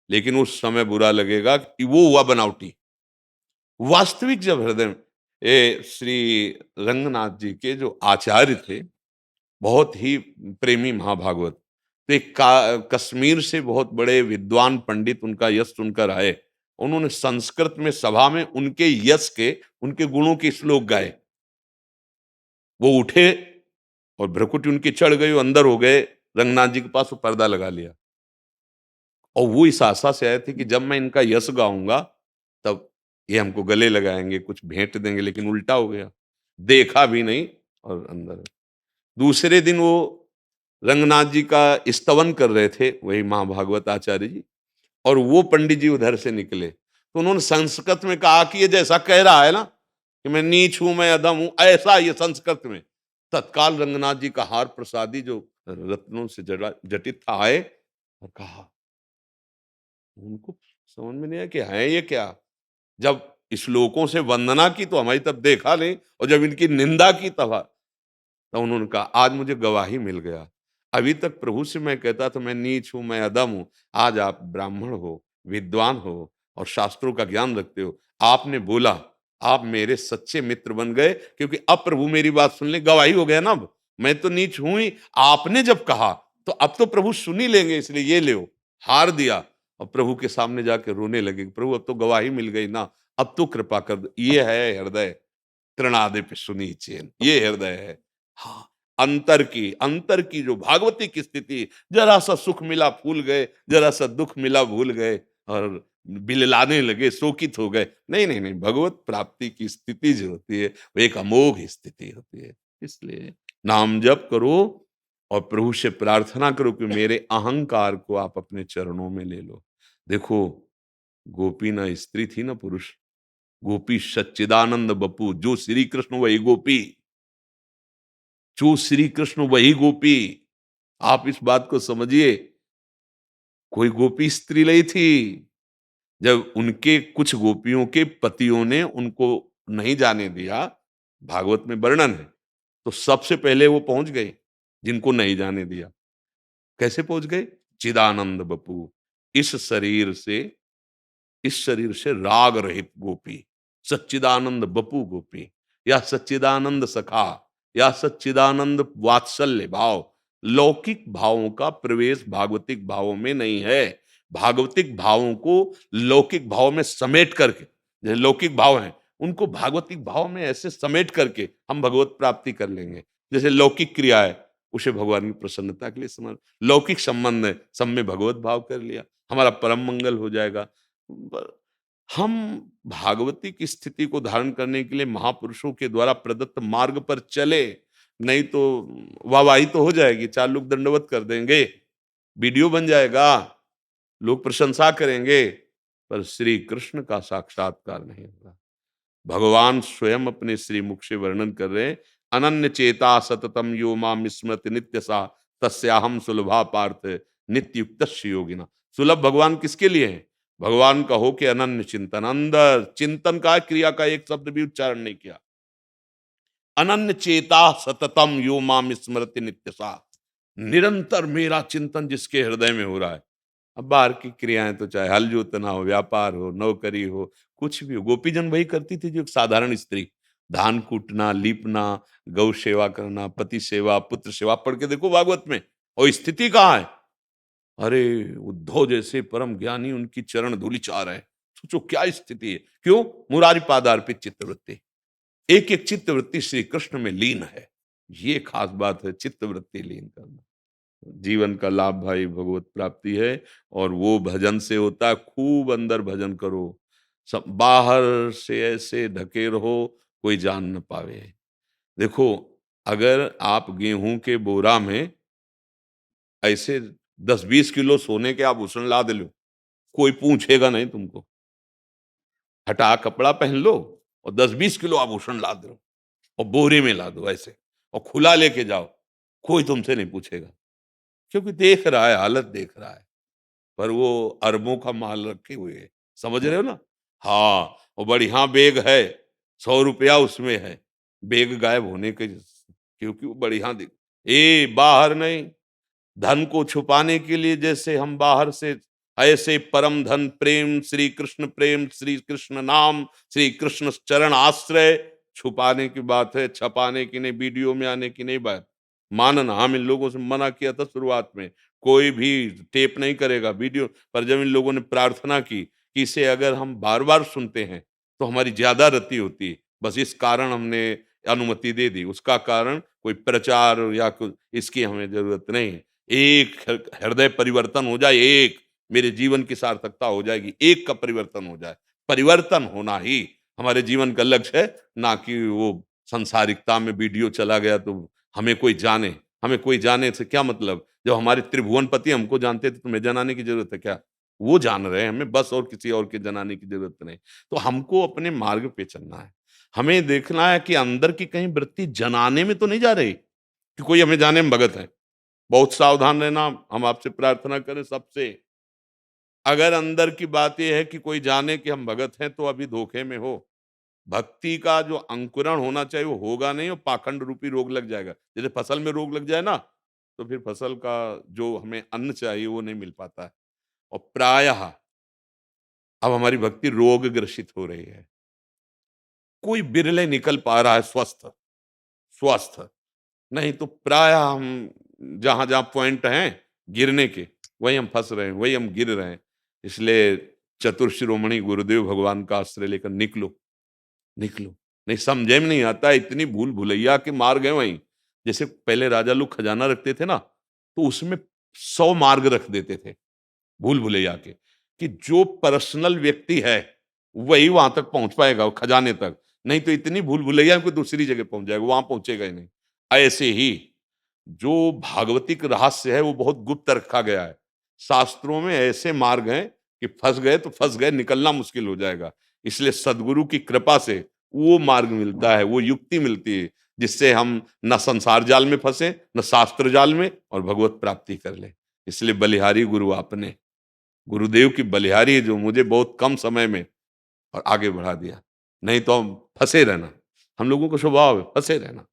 लेकिन उस समय बुरा लगेगा कि वो हुआ बनावटी। वास्तविक जब हृदय में श्री रंगनाथ जी के जो आचार्य थे, बहुत ही प्रेमी महाभागवत, तो एक कश्मीर से बहुत बड़े विद्वान पंडित उनका यश सुनकर आए। उन्होंने संस्कृत में सभा में उनके यश के, उनके गुणों के श्लोक गाए। वो उठे और भ्रकुटी उनकी चढ़ गई, वो अंदर हो गए रंगनाथ जी के पास, वो पर्दा लगा लिया। और वो इस आशा से आए थे कि जब मैं इनका यश गाऊंगा तब ये हमको गले लगाएंगे, कुछ भेंट देंगे, लेकिन उल्टा हो गया। देखा भी नहीं और अंदर। दूसरे दिन वो रंगनाथ जी का स्तवन कर रहे थे, वही महाभागवत आचार्य जी, और वो पंडित जी उधर से निकले, तो उन्होंने संस्कृत में कहा कि ये जैसा कह रहा है ना कि मैं नीच हूं, मैं अधम हूं, ऐसा ये संस्कृत में। तत्काल रंगनाथ जी का हार प्रसादी जो रत्नों से जटित था आए और कहा, उनको समझ में नहीं आया कि है ये क्या। जब श्लोकों से वंदना की तो हमारी तब देखा नहीं, और जब इनकी निंदा की तब उन्होंने कहा आज मुझे गवाही मिल गया। अभी तक प्रभु से मैं कहता था मैं नीच हूं, मैं अधम हूं, आज आप ब्राह्मण हो, विद्वान हो, और शास्त्रों का ज्ञान रखते हो, आपने बोला, आप मेरे सच्चे मित्र बन गए, क्योंकि अब प्रभु मेरी बात सुन ले, गवाही हो गया ना। अब मैं तो नीच हूं ही, आपने जब कहा तो अब तो प्रभु सुन ही लेंगे, इसलिए ये ले हार दिया। और प्रभु के सामने जाके रोने लगे, प्रभु अब तो गवाही मिल गई ना, अब तो कृपा कर दो। ये है हृदय, तृणादि सुनी चेन, ये हृदय है। हाँ, अंतर की जो भागवती की स्थिति, जरा सा सुख मिला फूल गए, जरा सा दुख मिला भूल गए और बिललाने लगे, शोकित हो गए। नहीं नहीं नहीं, भगवत प्राप्ति की स्थिति जो होती है वो एक अमोघ स्थिति होती है। इसलिए नाम जप करो और प्रभु से प्रार्थना करो कि मेरे अहंकार को आप अपने चरणों में ले लो। देखो, गोपी ना स्त्री थी ना पुरुष, गोपी सच्चिदानंद बपू, जो श्री कृष्ण वही गोपी, जो श्री कृष्ण वही गोपी। आप इस बात को समझिए, कोई गोपी स्त्री नहीं थी। जब उनके कुछ गोपियों के पतियों ने उनको नहीं जाने दिया, भागवत में वर्णन है, तो सबसे पहले वो पहुंच गए जिनको नहीं जाने दिया। कैसे पहुंच गए? चिदानंद बपू, इस शरीर से इस शरीर से राग रहित गोपी, सच्चिदानंद बपू गोपी, या सच्चिदानंद सखा, या सच्चिदानंद वात्सल्य भाव। लौकिक भावों का प्रवेश भागवतिक भावों में नहीं है। भागवतिक भावों को लौकिक भाव में समेट करके, जैसे लौकिक भाव हैं उनको भागवतिक भाव में ऐसे समेट करके हम भगवत प्राप्ति कर लेंगे। जैसे लौकिक क्रिया है, उसे भगवान की प्रसन्नता के लिए समर्पित, लौकिक संबंध है, सब में भगवत भाव कर लिया, हमारा परम मंगल हो जाएगा। हम भागवती की स्थिति को धारण करने के लिए महापुरुषों के द्वारा प्रदत्त मार्ग पर चले, नहीं तो वाहवाही तो हो जाएगी, चार लोग दंडवत कर देंगे, वीडियो बन जाएगा, लोग प्रशंसा करेंगे, पर श्री कृष्ण का साक्षात्कार नहीं होगा। भगवान स्वयं अपने श्री मुख से वर्णन कर रहे हैं, अनन्य चेता सततम यो माम स्मृति नित्य सा तस्याहम सुलभा पार्थ नित्य युक्त योगिना। सुलभ भगवान किसके लिए है? भगवान का हो के अनन्य चिंतन, अंदर चिंतन का, क्रिया का एक शब्द भी उच्चारण नहीं किया। अनन्य चेता सततम यो माम स्मृति नित्य सा, निरंतर मेरा चिंतन जिसके हृदय में हो रहा है। अब बाहर की क्रियाएं तो चाहे हल जोतना हो, व्यापार हो, नौकरी हो, कुछ भी हो, गोपीजन वही करती थी जो एक साधारण स्त्री, धान कूटना, लीपना, गौ सेवा करना, पति सेवा, पुत्र सेवा। पढ़ के देखो भागवत में, और स्थिति कहाँ है? अरे उद्धव जैसे परम ज्ञानी उनकी चरण धूलि चाह रहे हैं, सोचो क्या स्थिति है। क्यों? मुरारी पादार्पित चित्तवृत्ति, एक एक चित्तवृत्ति श्री कृष्ण में लीन है। ये खास बात है, चित्तवृत्ति लीन करना जीवन का लाभ भाई भगवत प्राप्ति है। और वो भजन से होता है, खूब अंदर भजन करो, सब बाहर से ऐसे ढके रहो कोई जान न पावे। देखो, अगर आप गेहूं के बोरा में ऐसे 10-20 किलो सोने के आभूषण लाद लो, कोई पूछेगा नहीं तुमको। हटा कपड़ा पहन लो और 10-20 किलो आभूषण लाद लो और बोरे में ला दो ऐसे, और खुला लेके जाओ, कोई तुमसे नहीं पूछेगा, क्योंकि देख रहा है, हालत देख रहा है। पर वो अरबों का माल रखे हुए है, समझ रहे हो ना? हाँ, वो बढ़िया बैग है, 100 रुपया उसमें है, बैग गायब होने के, क्योंकि वो बढ़िया दिख, बाहर नहीं, धन को छुपाने के लिए जैसे हम बाहर से, ऐसे परम धन प्रेम श्री कृष्ण नाम, श्री कृष्ण चरण आश्रय, छुपाने की बात है, छपाने की नहीं, वीडियो में आने की नहीं बात। मानना, हम इन लोगों से मना किया था शुरुआत में, कोई भी टेप नहीं करेगा वीडियो, पर जब इन लोगों ने प्रार्थना की कि इसे अगर हम बार बार सुनते हैं तो हमारी ज्यादा रति होती है, बस इस कारण हमने अनुमति दे दी। उसका कारण कोई प्रचार या कुछ इसकी हमें जरूरत नहीं है। एक हृदय परिवर्तन हो जाए, एक मेरे जीवन की सार्थकता हो जाएगी, एक का परिवर्तन हो जाए। परिवर्तन होना ही हमारे जीवन का लक्ष्य है, ना कि वो संसारिकता में वीडियो चला गया तो हमें कोई जाने। हमें कोई जाने से क्या मतलब? जब हमारे त्रिभुवनपति हमको जानते थे, तुम्हें जनाने की जरूरत है क्या? वो जान रहे हैं हमें, बस और किसी और के जनाने की जरूरत नहीं। तो हमको अपने मार्ग पे चलना है। हमें देखना है कि अंदर की कहीं वृत्ति जनाने में तो नहीं जा रही कि कोई हमें जाने में भगत है। बहुत सावधान रहना, हम आपसे प्रार्थना करें सबसे। अगर अंदर की बात यह है कि कोई जाने कि हम भगत हैं, तो अभी धोखे में हो। भक्ति का जो अंकुरण होना चाहिए वो होगा नहीं, और पाखंड रूपी रोग लग जाएगा। जैसे फसल में रोग लग जाए ना, तो फिर फसल का जो हमें अन्न चाहिए वो नहीं मिल पाता है। और प्रायः अब हमारी भक्ति रोग ग्रसित हो रही है। कोई बिरले निकल पा रहा है स्वस्थ, स्वस्थ। नहीं तो प्रायः हम जहाँ-जहाँ पॉइंट हैं गिरने के, वहीं हम फँस रहे हैं, वहीं हम गिर रहे हैं। इसलिए चतुर शिरोमणि गुरुदेव भगवान का आश्रय लेकर निकलो, निकलो। नहीं समझे में नहीं आता, इतनी भूल-भुलैया के मार गए वहीं। जैसे पहले राजा लोग खजाना रखते थे ना, तो उसमें 100 मार्ग रख देते थे, भूल-भुलैया के, कि जो पर्सनल व्यक्ति है, वही वहां तक पहुंच पाएगा, वो खजाने तक। नहीं तो इतनी भूल-भुलैया कोई दूसरी जगह पहुंच जाएगा, वहां पहुंचेगा ही नहीं। ऐसे ही जो भागवतिक रहस्य है, वो बहुत गुप्त रखा गया है। शास्त्रों में ऐसे मार्ग हैं कि फंस गए तो फंस गए, निकलना मुश्किल हो जाएगा। इसलिए सदगुरु की कृपा से वो मार्ग मिलता है, वो युक्ति मिलती है, जिससे हम न संसार जाल में फंसे, न शास्त्र जाल में, और भगवत प्राप्ति कर ले। इसलिए बलिहारी गुरु आपने, गुरुदेव की बलिहारी है, जो मुझे बहुत कम समय में और आगे बढ़ा दिया। नहीं तो हम फंसे रहना। हम लोगों का स्वभाव है फंसे रहना।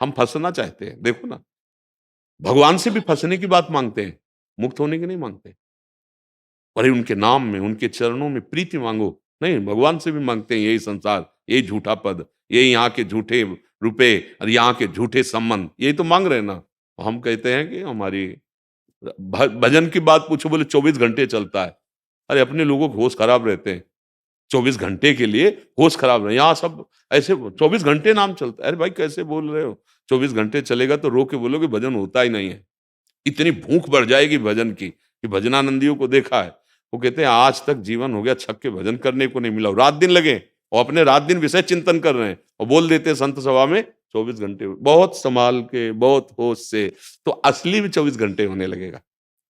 हम फंसना चाहते हैं। देखो ना, भगवान से भी फंसने की बात मांगते हैं, मुक्त होने की नहीं मांगते। अरे उनके नाम में, उनके चरणों में प्रीति मांगो। नहीं, भगवान से भी मांगते हैं यही संसार, यही झूठा पद, यही यहाँ के झूठे रुपए और यहाँ के झूठे संबंध, यही तो मांग रहे हैं ना। हम कहते हैं कि हमारी भजन की बात पूछो, बोले 24 घंटे चलता है। अरे अपने लोगों के होश खराब रहते हैं। 24 घंटे के लिए होश खराब है। यहाँ सब ऐसे 24 घंटे नाम चलता है। अरे भाई कैसे बोल रहे हो? 24 घंटे चलेगा तो रो के बोलोगे भजन होता ही नहीं है। इतनी भूख बढ़ जाएगी भजन की, कि भजनानंदियों को देखा है। वो कहते हैं आज तक जीवन हो गया छक के भजन करने को नहीं मिला। रात दिन लगे और अपने रात दिन विषय चिंतन कर रहे हैं और बोल देते हैं संत सभा में 24 घंटे। बहुत संभाल के, बहुत होश से, तो असली में 24 घंटे होने लगेगा।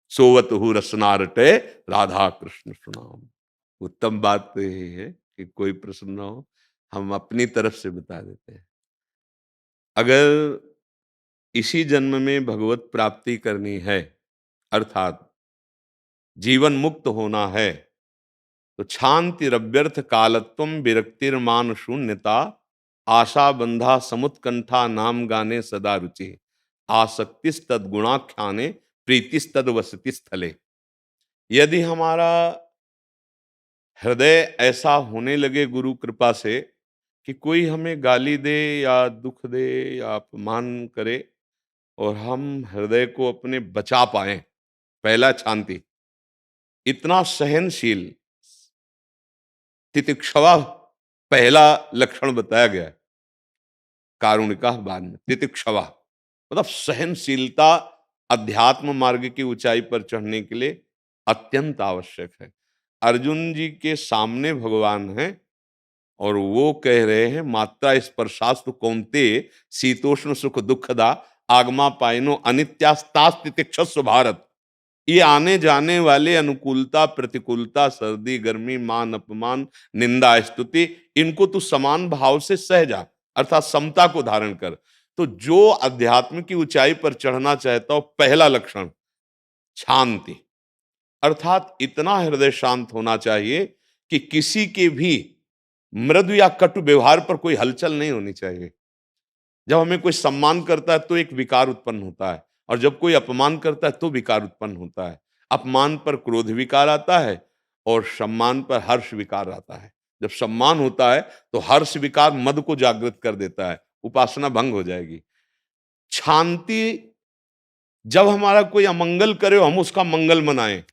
सोवत हूँ रसना रटे, राधा कृष्ण सुनाम। उत्तम बात तो यही है कि कोई प्रश्न ना हो, हम अपनी तरफ से बता देते हैं। अगर इसी जन्म में भगवत प्राप्ति करनी है, अर्थात जीवन मुक्त होना है, तो शांतिरव्यर्थ कालत्वम विरक्तिर्मान शून्यता, आशा बंधा समुत्कंठा नाम गाने सदा रुचि, आसक्तिस्तद गुणाख्याने प्रीतिस्तद वसति स्थले। यदि हमारा हृदय ऐसा होने लगे गुरु कृपा से कि कोई हमें गाली दे या दुख दे या अपमान करे, और हम हृदय को अपने बचा पाए, पहला शांति, इतना सहनशील, तितिक्षवा पहला लक्षण बताया गया है, कारुणिका बाद में, तितिक्षवा मतलब सहनशीलता अध्यात्म मार्ग की ऊंचाई पर चढ़ने के लिए अत्यंत आवश्यक है। अर्जुन जी के सामने भगवान हैं और वो कह रहे हैं मात्रा स्पर्शास्तु कौन्ते शीतोष्ण सुख दुखदा आगमा पाइनो अनित्यास्तास्तितिक्षस्व भारत। ये आने जाने वाले अनुकूलता प्रतिकूलता, सर्दी गर्मी, मान अपमान, निंदा स्तुति, इनको तू समान भाव से सह जा, अर्थात समता को धारण कर। तो जो अध्यात्म की ऊंचाई पर चढ़ना चाहता हो, पहला लक्षण शांति, अर्थात इतना हृदय शांत होना चाहिए कि किसी के भी मृदु या कटु व्यवहार पर कोई हलचल नहीं होनी चाहिए। जब हमें कोई सम्मान करता है तो एक विकार उत्पन्न होता है, और जब कोई अपमान करता है तो विकार उत्पन्न होता है। अपमान पर क्रोध विकार आता है और सम्मान पर हर्ष विकार आता है। जब सम्मान होता है तो हर्ष विकार मद को जागृत कर देता है, उपासना भंग हो जाएगी। शांति, जब हमारा कोई अमंगल करे हम उसका मंगल मनाएं।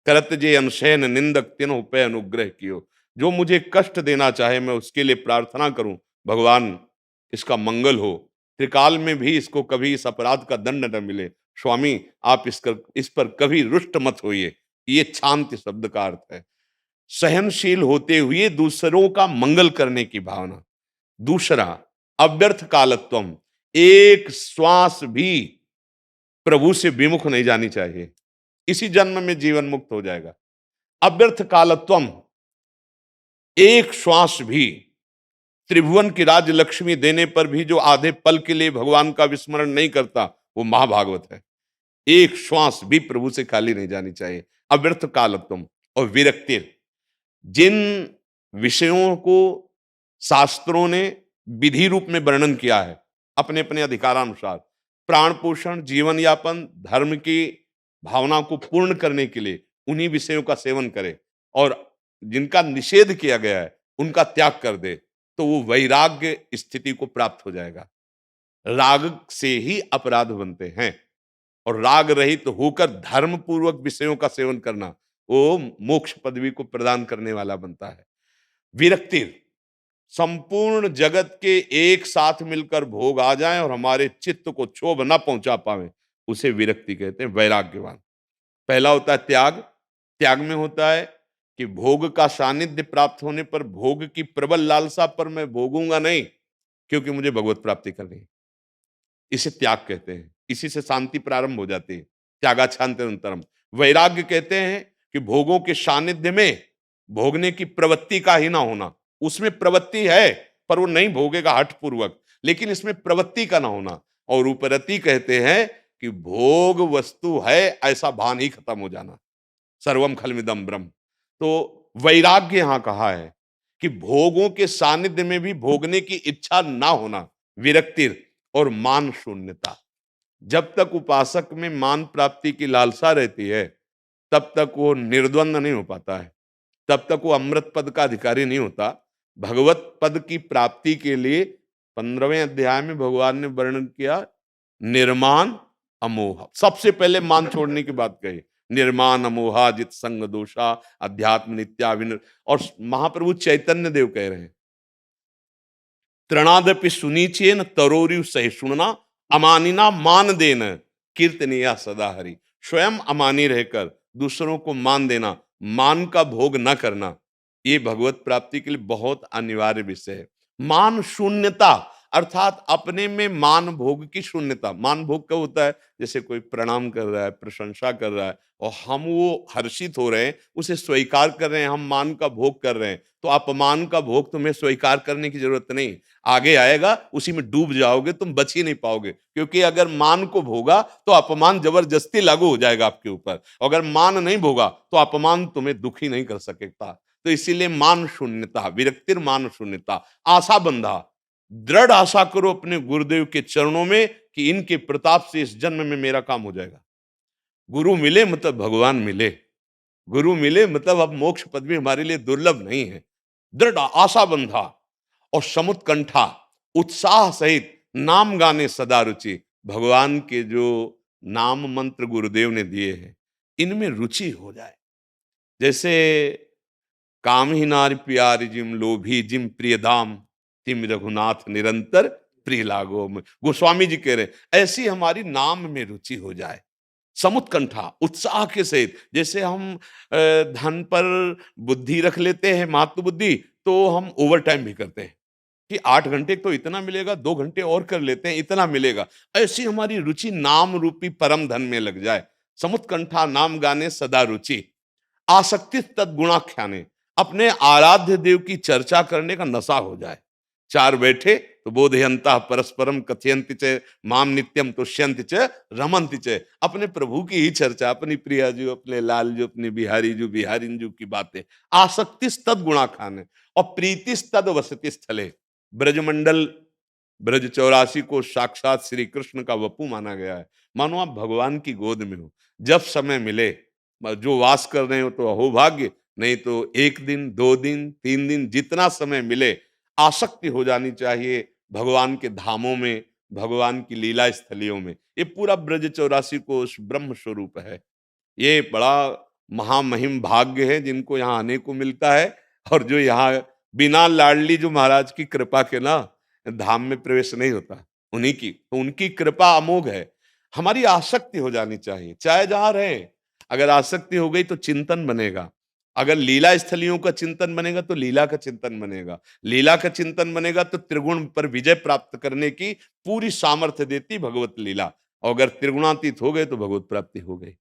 करत जे अनशयन निंदक तिन्हु पे अनुग्रह कियो। जो मुझे कष्ट देना चाहे मैं उसके लिए प्रार्थना करूं, भगवान इसका मंगल हो, त्रिकाल में भी इसको कभी इस अपराध का दंड न मिले, स्वामी आप इस पर कभी रुष्ट मत होइए। ये शांति शब्द का अर्थ है। सहनशील होते हुए दूसरों का मंगल करने की भावना। दूसरा, अव्यर्थ कालत्वम, एक श्वास भी प्रभु से विमुख नहीं जानी चाहिए। इसी जन्म में जीवन मुक्त हो जाएगा। अव्यर्थ कालत्वम, एक श्वास भी, त्रिभुवन की राज लक्ष्मी देने पर भी जो आधे पल के लिए भगवान का विस्मरण नहीं करता, वो महाभागवत है। एक श्वास भी प्रभु से खाली नहीं जानी चाहिए। अव्यर्थ कालत्वम। और विरक्तिर, जिन विषयों को शास्त्रों ने विधि रूप में वर्णन किया है अपने अपने अधिकारानुसार, प्राण पोषण, जीवन यापन, धर्म की भावना को पूर्ण करने के लिए उन्हीं विषयों का सेवन करे, और जिनका निषेध किया गया है उनका त्याग कर दे तो वो वैराग्य स्थिति को प्राप्त हो जाएगा। राग से ही अपराध बनते हैं और राग रहित तो होकर धर्म पूर्वक विषयों का सेवन करना वो मोक्ष पदवी को प्रदान करने वाला बनता है। विरक्ति, संपूर्ण जगत के एक साथ मिलकर भोग आ जाएं और हमारे चित्त को क्षोभ न पहुंचा पावे, उसे विरक्ति कहते हैं। वैराग्यवान, पहला होता है त्याग। त्याग में होता है कि भोग का सानिध्य प्राप्त होने पर भोग की प्रबल लालसा पर मैं भोगूंगा नहीं, क्योंकि मुझे भगवत प्राप्ति करनी है। इसे त्याग कहते हैं। इसी से शांति प्रारंभ हो जाती है। त्यागाच्छांतरंतरम। वैराग्य कहते हैं कि भोगों के सानिध्य में भोगने की प्रवृत्ति का ही ना होना। उसमें प्रवृत्ति है पर वो नहीं भोगेगा हठ पूर्वक, लेकिन इसमें प्रवृत्ति का ना होना। और उपरति कहते हैं कि भोग वस्तु है ऐसा भान ही खत्म हो जाना। सर्वम खलमिदम ब्रह्म। तो वैराग्य यहां कहा है कि भोगों के सानिध्य में भी भोगने की इच्छा ना होना, विरक्ति और मान शून्यता। जब तक उपासक में मान प्राप्ति की लालसा रहती है तब तक वो निर्द्वंद नहीं हो पाता है, तब तक वो अमृत पद का अधिकारी नहीं होता। भगवत पद की प्राप्ति के लिए 15वें अध्याय में भगवान ने वर्णन किया निर्माण अमोह। सबसे पहले मान छोड़ने की बात कही, निर्माण अमोहा जित संग दोषा अध्यात्म नित्या विन। और महाप्रभु चैतन्य देव कह रहे हैं तृणादपि सुनीचेन तरोरिव सहिष्णुना अमानिना मान देन कीर्तनिया सदा हरि। स्वयं अमानी रहकर दूसरों को मान देना, मान का भोग न करना, ये भगवत प्राप्ति के लिए बहुत अनिवार्य विषय है। मान शून्यता अर्थात अपने में मान भोग की शून्यता। मान भोग कब होता है? जैसे कोई प्रणाम कर रहा है, प्रशंसा कर रहा है और हम वो हर्षित हो रहे हैं, उसे स्वीकार कर रहे हैं, हम मान का भोग कर रहे हैं। तो अपमान का भोग तुम्हें स्वीकार करने की जरूरत नहीं, आगे आएगा, उसी में डूब जाओगे, तुम बच ही नहीं पाओगे। क्योंकि अगर मान को भोगा तो अपमान जबरदस्ती लागू हो जाएगा आपके ऊपर, अगर मान नहीं भोगा तो अपमान तुम्हें दुखी नहीं कर सकेगा। तो इसीलिए मान शून्यता, विरक्तिर मान शून्यता। आशा बंधा, दृढ़ आशा करो अपने गुरुदेव के चरणों में कि इनके प्रताप से इस जन्म में मेरा काम हो जाएगा। गुरु मिले मतलब भगवान मिले, गुरु मिले मतलब अब मोक्ष पद भी हमारे लिए दुर्लभ नहीं है। दृढ़ आशा बंधा और समुत्कंठा, उत्साह सहित नाम गाने सदा रुचि। भगवान के जो नाम मंत्र गुरुदेव ने दिए हैं इनमें रुचि हो जाए। जैसे काम ही नार प्यारी जिम लोभी जिम प्रिय दाम तिम रघुनाथ निरंतर प्रिय लागो। गोस्वामी जी कह रहे ऐसी हमारी नाम में रुचि हो जाए, समुत्कंठा उत्साह के सहित। जैसे हम धन पर बुद्धि रख लेते हैं, महत्व बुद्धि, तो हम ओवर टाइम भी करते हैं कि 8 घंटे तो इतना मिलेगा, 2 घंटे और कर लेते हैं, इतना मिलेगा। ऐसी हमारी रुचि नाम रूपी परम धन में लग जाए। समुत्कंठा नाम गाने सदा रुचि। आसक्ति तद्गुणाख्याने, अपने आराध्य देव की चर्चा करने का नशा हो जाए। चार बैठे तो बोधयंता परस्परम कथयंति च माम नित्यम तुष्यंति च रमंति च। अपने प्रभु की ही चर्चा, अपनी प्रिया जो, अपने लाल जो, अपने बिहारी जो, बिहारिन जो की बातें। आसक्ति तद गुणा खाने और प्रीति तद वसति स्थले। ब्रजमंडल ब्रज 84 को साक्षात श्री कृष्ण का वपु माना गया है। मानो आप भगवान की गोद में हो, जब समय मिले जो वास कर रहे हो तो अहोभाग्य, नहीं तो 1 दिन 2 दिन 3 दिन जितना समय मिले आसक्ति हो जानी चाहिए भगवान के धामों में, भगवान की लीला स्थलियों में। ये पूरा ब्रज 84 कोश ब्रह्म स्वरूप है। ये बड़ा महामहिम भाग्य है जिनको यहाँ आने को मिलता है, और जो यहाँ बिना लाडली जो महाराज की कृपा के ना धाम में प्रवेश नहीं होता, उन्हीं की, तो उनकी कृपा अमोघ है। हमारी आसक्ति हो जानी चाहिए चाहे जहां रहे। अगर आसक्ति हो गई तो चिंतन बनेगा, अगर लीला स्थलियों का चिंतन बनेगा तो लीला का चिंतन बनेगा, लीला का चिंतन बनेगा तो त्रिगुण पर विजय प्राप्त करने की पूरी सामर्थ्य देती भगवत लीला। और अगर त्रिगुणातीत हो गए तो भगवत प्राप्ति हो गई।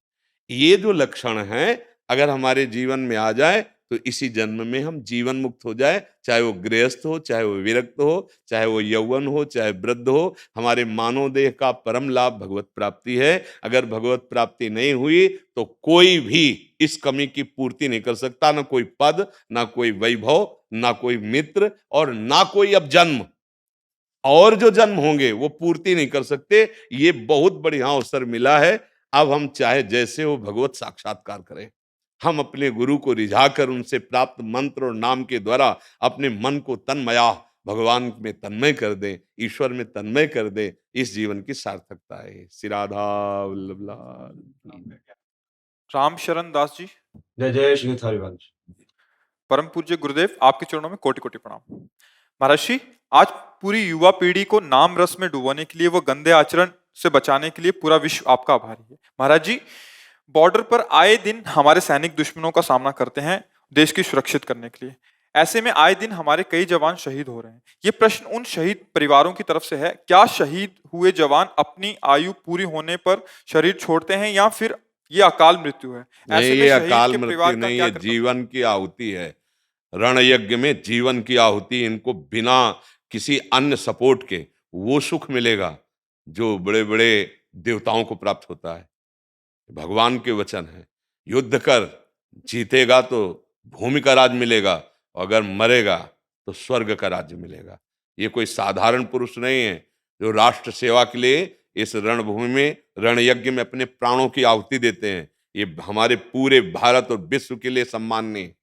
ये जो लक्षण हैं अगर हमारे जीवन में आ जाए तो इसी जन्म में हम जीवन मुक्त हो जाए। चाहे वो गृहस्थ हो, चाहे वो विरक्त हो, चाहे वो यौवन हो, चाहे वृद्ध हो, हमारे मानव देह का परम लाभ भगवत प्राप्ति है। अगर भगवत प्राप्ति नहीं हुई तो कोई भी इस कमी की पूर्ति नहीं कर सकता, ना कोई पद, ना कोई वैभव, ना कोई मित्र, और ना कोई अब जन्म, और जो जन्म होंगे वो पूर्ति नहीं कर सकते। ये बहुत बढ़िया अवसर मिला है। अब हम चाहे जैसे हो भगवत साक्षात्कार करें। हम अपने गुरु को रिझाकर उनसे प्राप्त मंत्र और नाम के द्वारा अपने मन को तन्मया भगवान में तन्मय कर दें, ईश्वर में तन्मय कर दें, इस जीवन की सार्थकता है। श्री राधा वल्लभ लाल की। राम शरण दास जी, जय जय श्री हरिवंश। परम पूज्य गुरुदेव, आपके चरणों में कोटि कोटि प्रणाम। महर्षि, आज पूरी युवा पीढ़ी को नाम रस में डुबोने के लिए, वो गंदे आचरण से बचाने के लिए पूरा विश्व आपका आभारी है। महाराज जी, बॉर्डर पर आए दिन हमारे सैनिक दुश्मनों का सामना करते हैं देश की सुरक्षित करने के लिए। ऐसे में आए दिन हमारे कई जवान शहीद हो रहे हैं। ये प्रश्न उन शहीद परिवारों की तरफ से है, क्या शहीद हुए जवान अपनी आयु पूरी होने पर शरीर छोड़ते हैं या फिर ये अकाल मृत्यु है? नहीं, ऐसे में ये शहीद अकाल के परिवार मृत्यु का नहीं क्या है, कर्तव्य? जीवन की आहुति है। रण यज्ञ में जीवन की आहुति, इनको बिना किसी अन्य सपोर्ट के वो सुख मिलेगा जो बड़े बड़े देवताओं को प्राप्त होता है। भगवान के वचन है, युद्ध कर, जीतेगा तो भूमि का राज मिलेगा, और अगर मरेगा तो स्वर्ग का राज्य मिलेगा। ये कोई साधारण पुरुष नहीं है जो राष्ट्र सेवा के लिए इस रणभूमि में, रण यज्ञ में अपने प्राणों की आहुति देते हैं। ये हमारे पूरे भारत और विश्व के लिए सम्माननीय।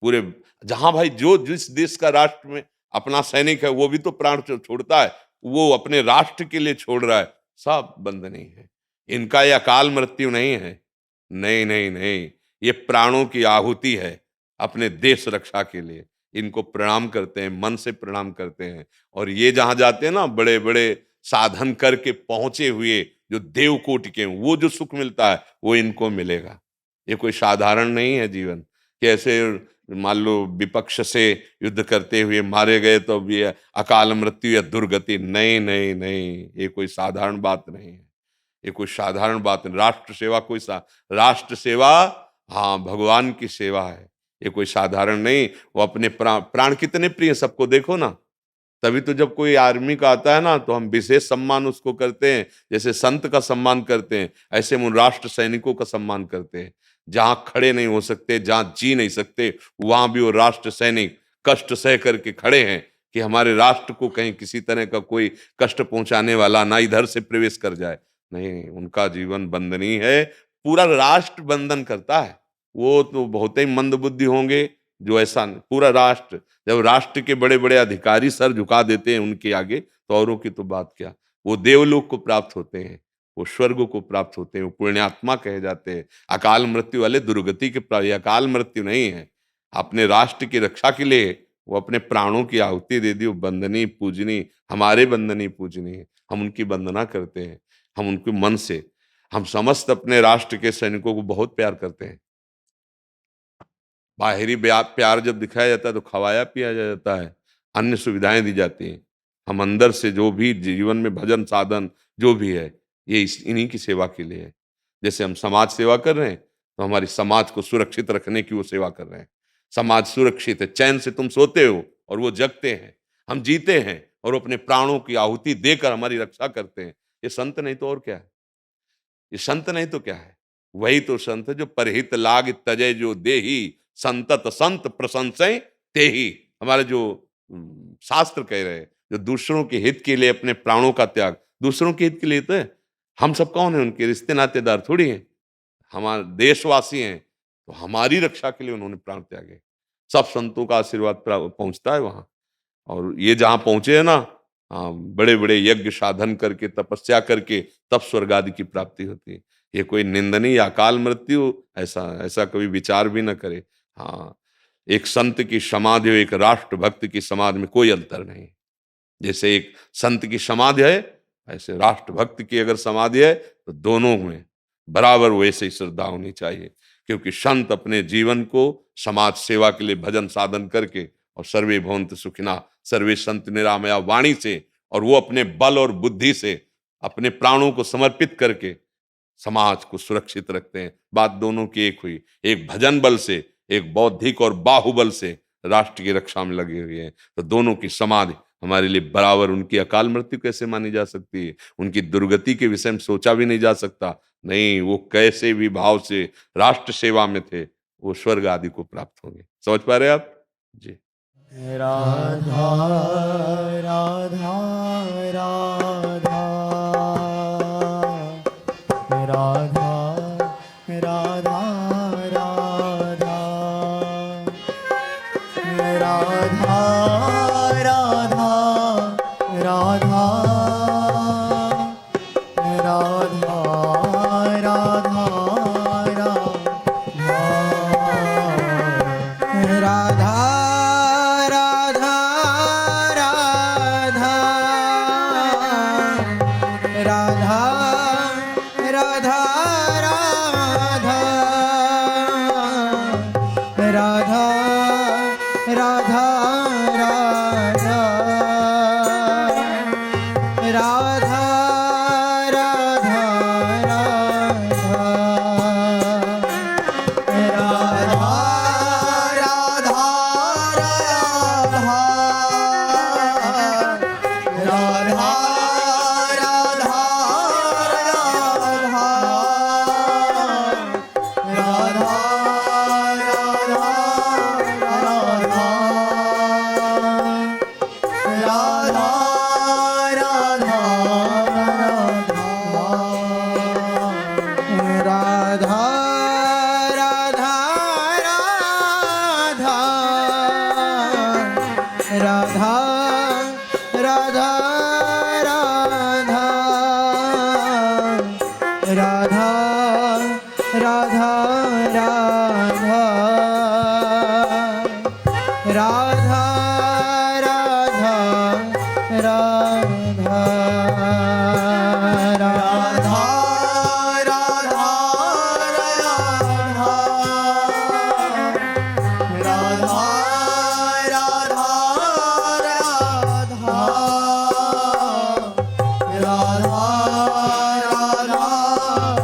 पूरे जहां भाई जो जिस देश का राष्ट्र में अपना सैनिक है वो भी तो प्राण छोड़ता है, वो अपने राष्ट्र के लिए छोड़ रहा है, सब बंधनीय है। इनका ये अकाल मृत्यु नहीं है, नहीं नहीं नहीं, ये प्राणों की आहुति है अपने देश रक्षा के लिए। इनको प्रणाम करते हैं, मन से प्रणाम करते हैं। और ये जहां जाते हैं ना, बड़े बड़े साधन करके पहुंचे हुए जो देव कोटि के हैं, वो जो सुख मिलता है वो इनको मिलेगा। ये कोई साधारण नहीं है जीवन। कैसे मान लो विपक्ष से युद्ध करते हुए मारे गए तो अब ये अकाल मृत्यु या दुर्गति, नहीं नहीं नहीं, ये कोई साधारण बात नहीं है। ये कोई साधारण बात नहीं। राष्ट्र सेवा कोई राष्ट्र सेवा, हाँ, भगवान की सेवा है। ये कोई साधारण नहीं। वो अपने प्राण कितने प्रिय, सबको देखो ना। तभी तो जब कोई आर्मी का आता है ना तो हम विशेष सम्मान उसको करते हैं, जैसे संत का सम्मान करते हैं, ऐसे हम उन राष्ट्र सैनिकों का सम्मान करते हैं। जहां खड़े नहीं हो सकते, जहां जी नहीं सकते, वहां भी वो राष्ट्र सैनिक कष्ट सह करके खड़े हैं कि हमारे राष्ट्र को कहीं किसी तरह का कोई कष्ट पहुंचाने वाला ना इधर से प्रवेश कर जाए। नहीं, उनका जीवन बंधनीय है, पूरा राष्ट्र बंधन करता है। वो तो बहुत ही मंदबुद्धि होंगे जो ऐसा पूरा राष्ट्र, जब राष्ट्र के बड़े बड़े अधिकारी सर झुका देते हैं उनके आगे, तो औरों की तो बात क्या। वो देवलोक को प्राप्त होते हैं, वो स्वर्ग को प्राप्त होते हैं, वो पुण्यात्मा कहे जाते हैं। अकाल मृत्यु वाले दुर्गति के प्राप्त, अकाल मृत्यु नहीं है। अपने राष्ट्र की रक्षा के लिए वो अपने प्राणों की आहुति दे दी। वो बंदनीय पूजनीय, हमारे बंदनीय पूजनीय, हम उनकी वंदना करते हैं। हम उनके मन से, हम समस्त अपने राष्ट्र के सैनिकों को बहुत प्यार करते हैं। बाहरी प्यार जब दिखाया जाता है तो खवाया पिया जाता है, अन्य सुविधाएं दी जाती हैं। हम अंदर से जो भी जीवन में भजन साधन जो भी है, ये इन्हीं की सेवा के लिए है। जैसे हम समाज सेवा कर रहे हैं तो हमारी समाज को सुरक्षित रखने की वो सेवा कर रहे हैं। समाज सुरक्षित है, चैन से तुम सोते हो और वो जगते हैं, हम जीते हैं और अपने प्राणों की आहुति देकर हमारी रक्षा करते हैं। ये संत नहीं तो और क्या है? ये संत नहीं तो क्या है? वही तो संत है जो परहित लाग तजय जो देही, संतत संत प्रशंसय तेही। हमारे जो शास्त्र कह रहे हैं, जो दूसरों के हित के लिए अपने प्राणों का त्याग, दूसरों के हित के लिए तो है। हम सब कौन है? उनके रिश्ते नातेदार थोड़ी हैं। हमारे देशवासी हैं, तो हमारी रक्षा के लिए उन्होंने प्राण त्यागे। सब संतों का आशीर्वाद पहुंचता है वहां। और ये जहां पहुंचे हैं ना, हाँ, बड़े बड़े यज्ञ साधन करके, तपस्या करके, तब स्वर्ग आदि की प्राप्ति होती है। ये कोई निंदनीय अकाल मृत्यु, ऐसा ऐसा कभी विचार भी न करे। हाँ, एक संत की समाधि और एक राष्ट्र भक्त की समाधि में कोई अंतर नहीं। जैसे एक संत की समाधि है, ऐसे राष्ट्र भक्त की अगर समाधि है, तो दोनों में बराबर वैसे ही श्रद्धा होनी चाहिए। क्योंकि संत अपने जीवन को समाज सेवा के लिए भजन साधन करके, और सर्वे भवन्तु सुखिनः, सर्वे सन्तु निरामया वाणी से, और वो अपने बल और बुद्धि से अपने प्राणों को समर्पित करके समाज को सुरक्षित रखते हैं। बात दोनों की एक हुई, एक भजन बल से, एक बौद्धिक और बाहुबल से राष्ट्र की रक्षा में लगे हुए हैं। तो दोनों की समाधि हमारे लिए बराबर। उनकी अकाल मृत्यु कैसे मानी जा सकती है? उनकी दुर्गति के विषय में सोचा भी नहीं जा सकता। नहीं, वो कैसे भी भाव से राष्ट्र सेवा में थे, वो स्वर्ग आदि को प्राप्त होंगे। समझ पा रहे आप जी? राधा राधा राधा राधा राधा राधा राधा राधा राधा राधा राधा राधा राधा राधा राधा राधा राधा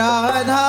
राधा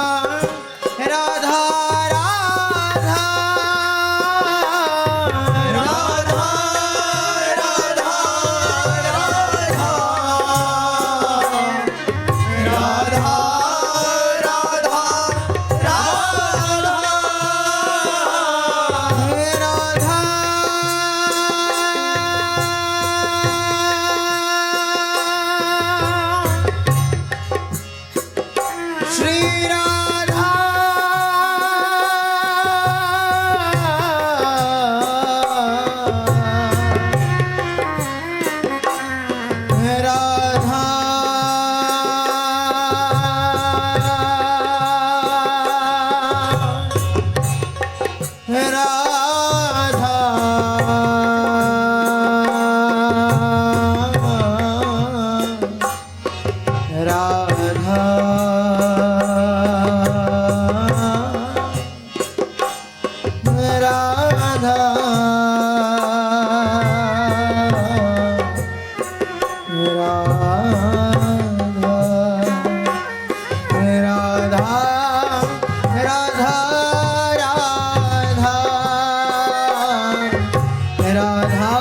राधा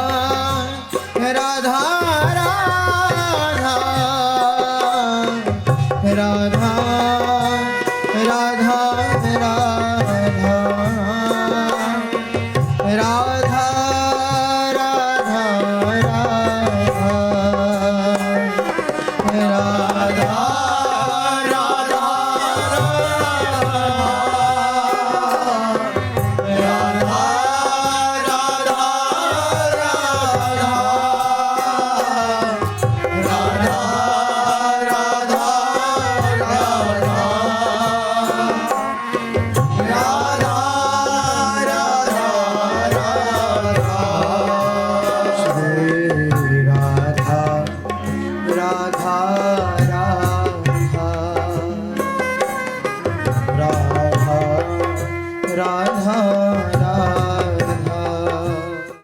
राधा राधा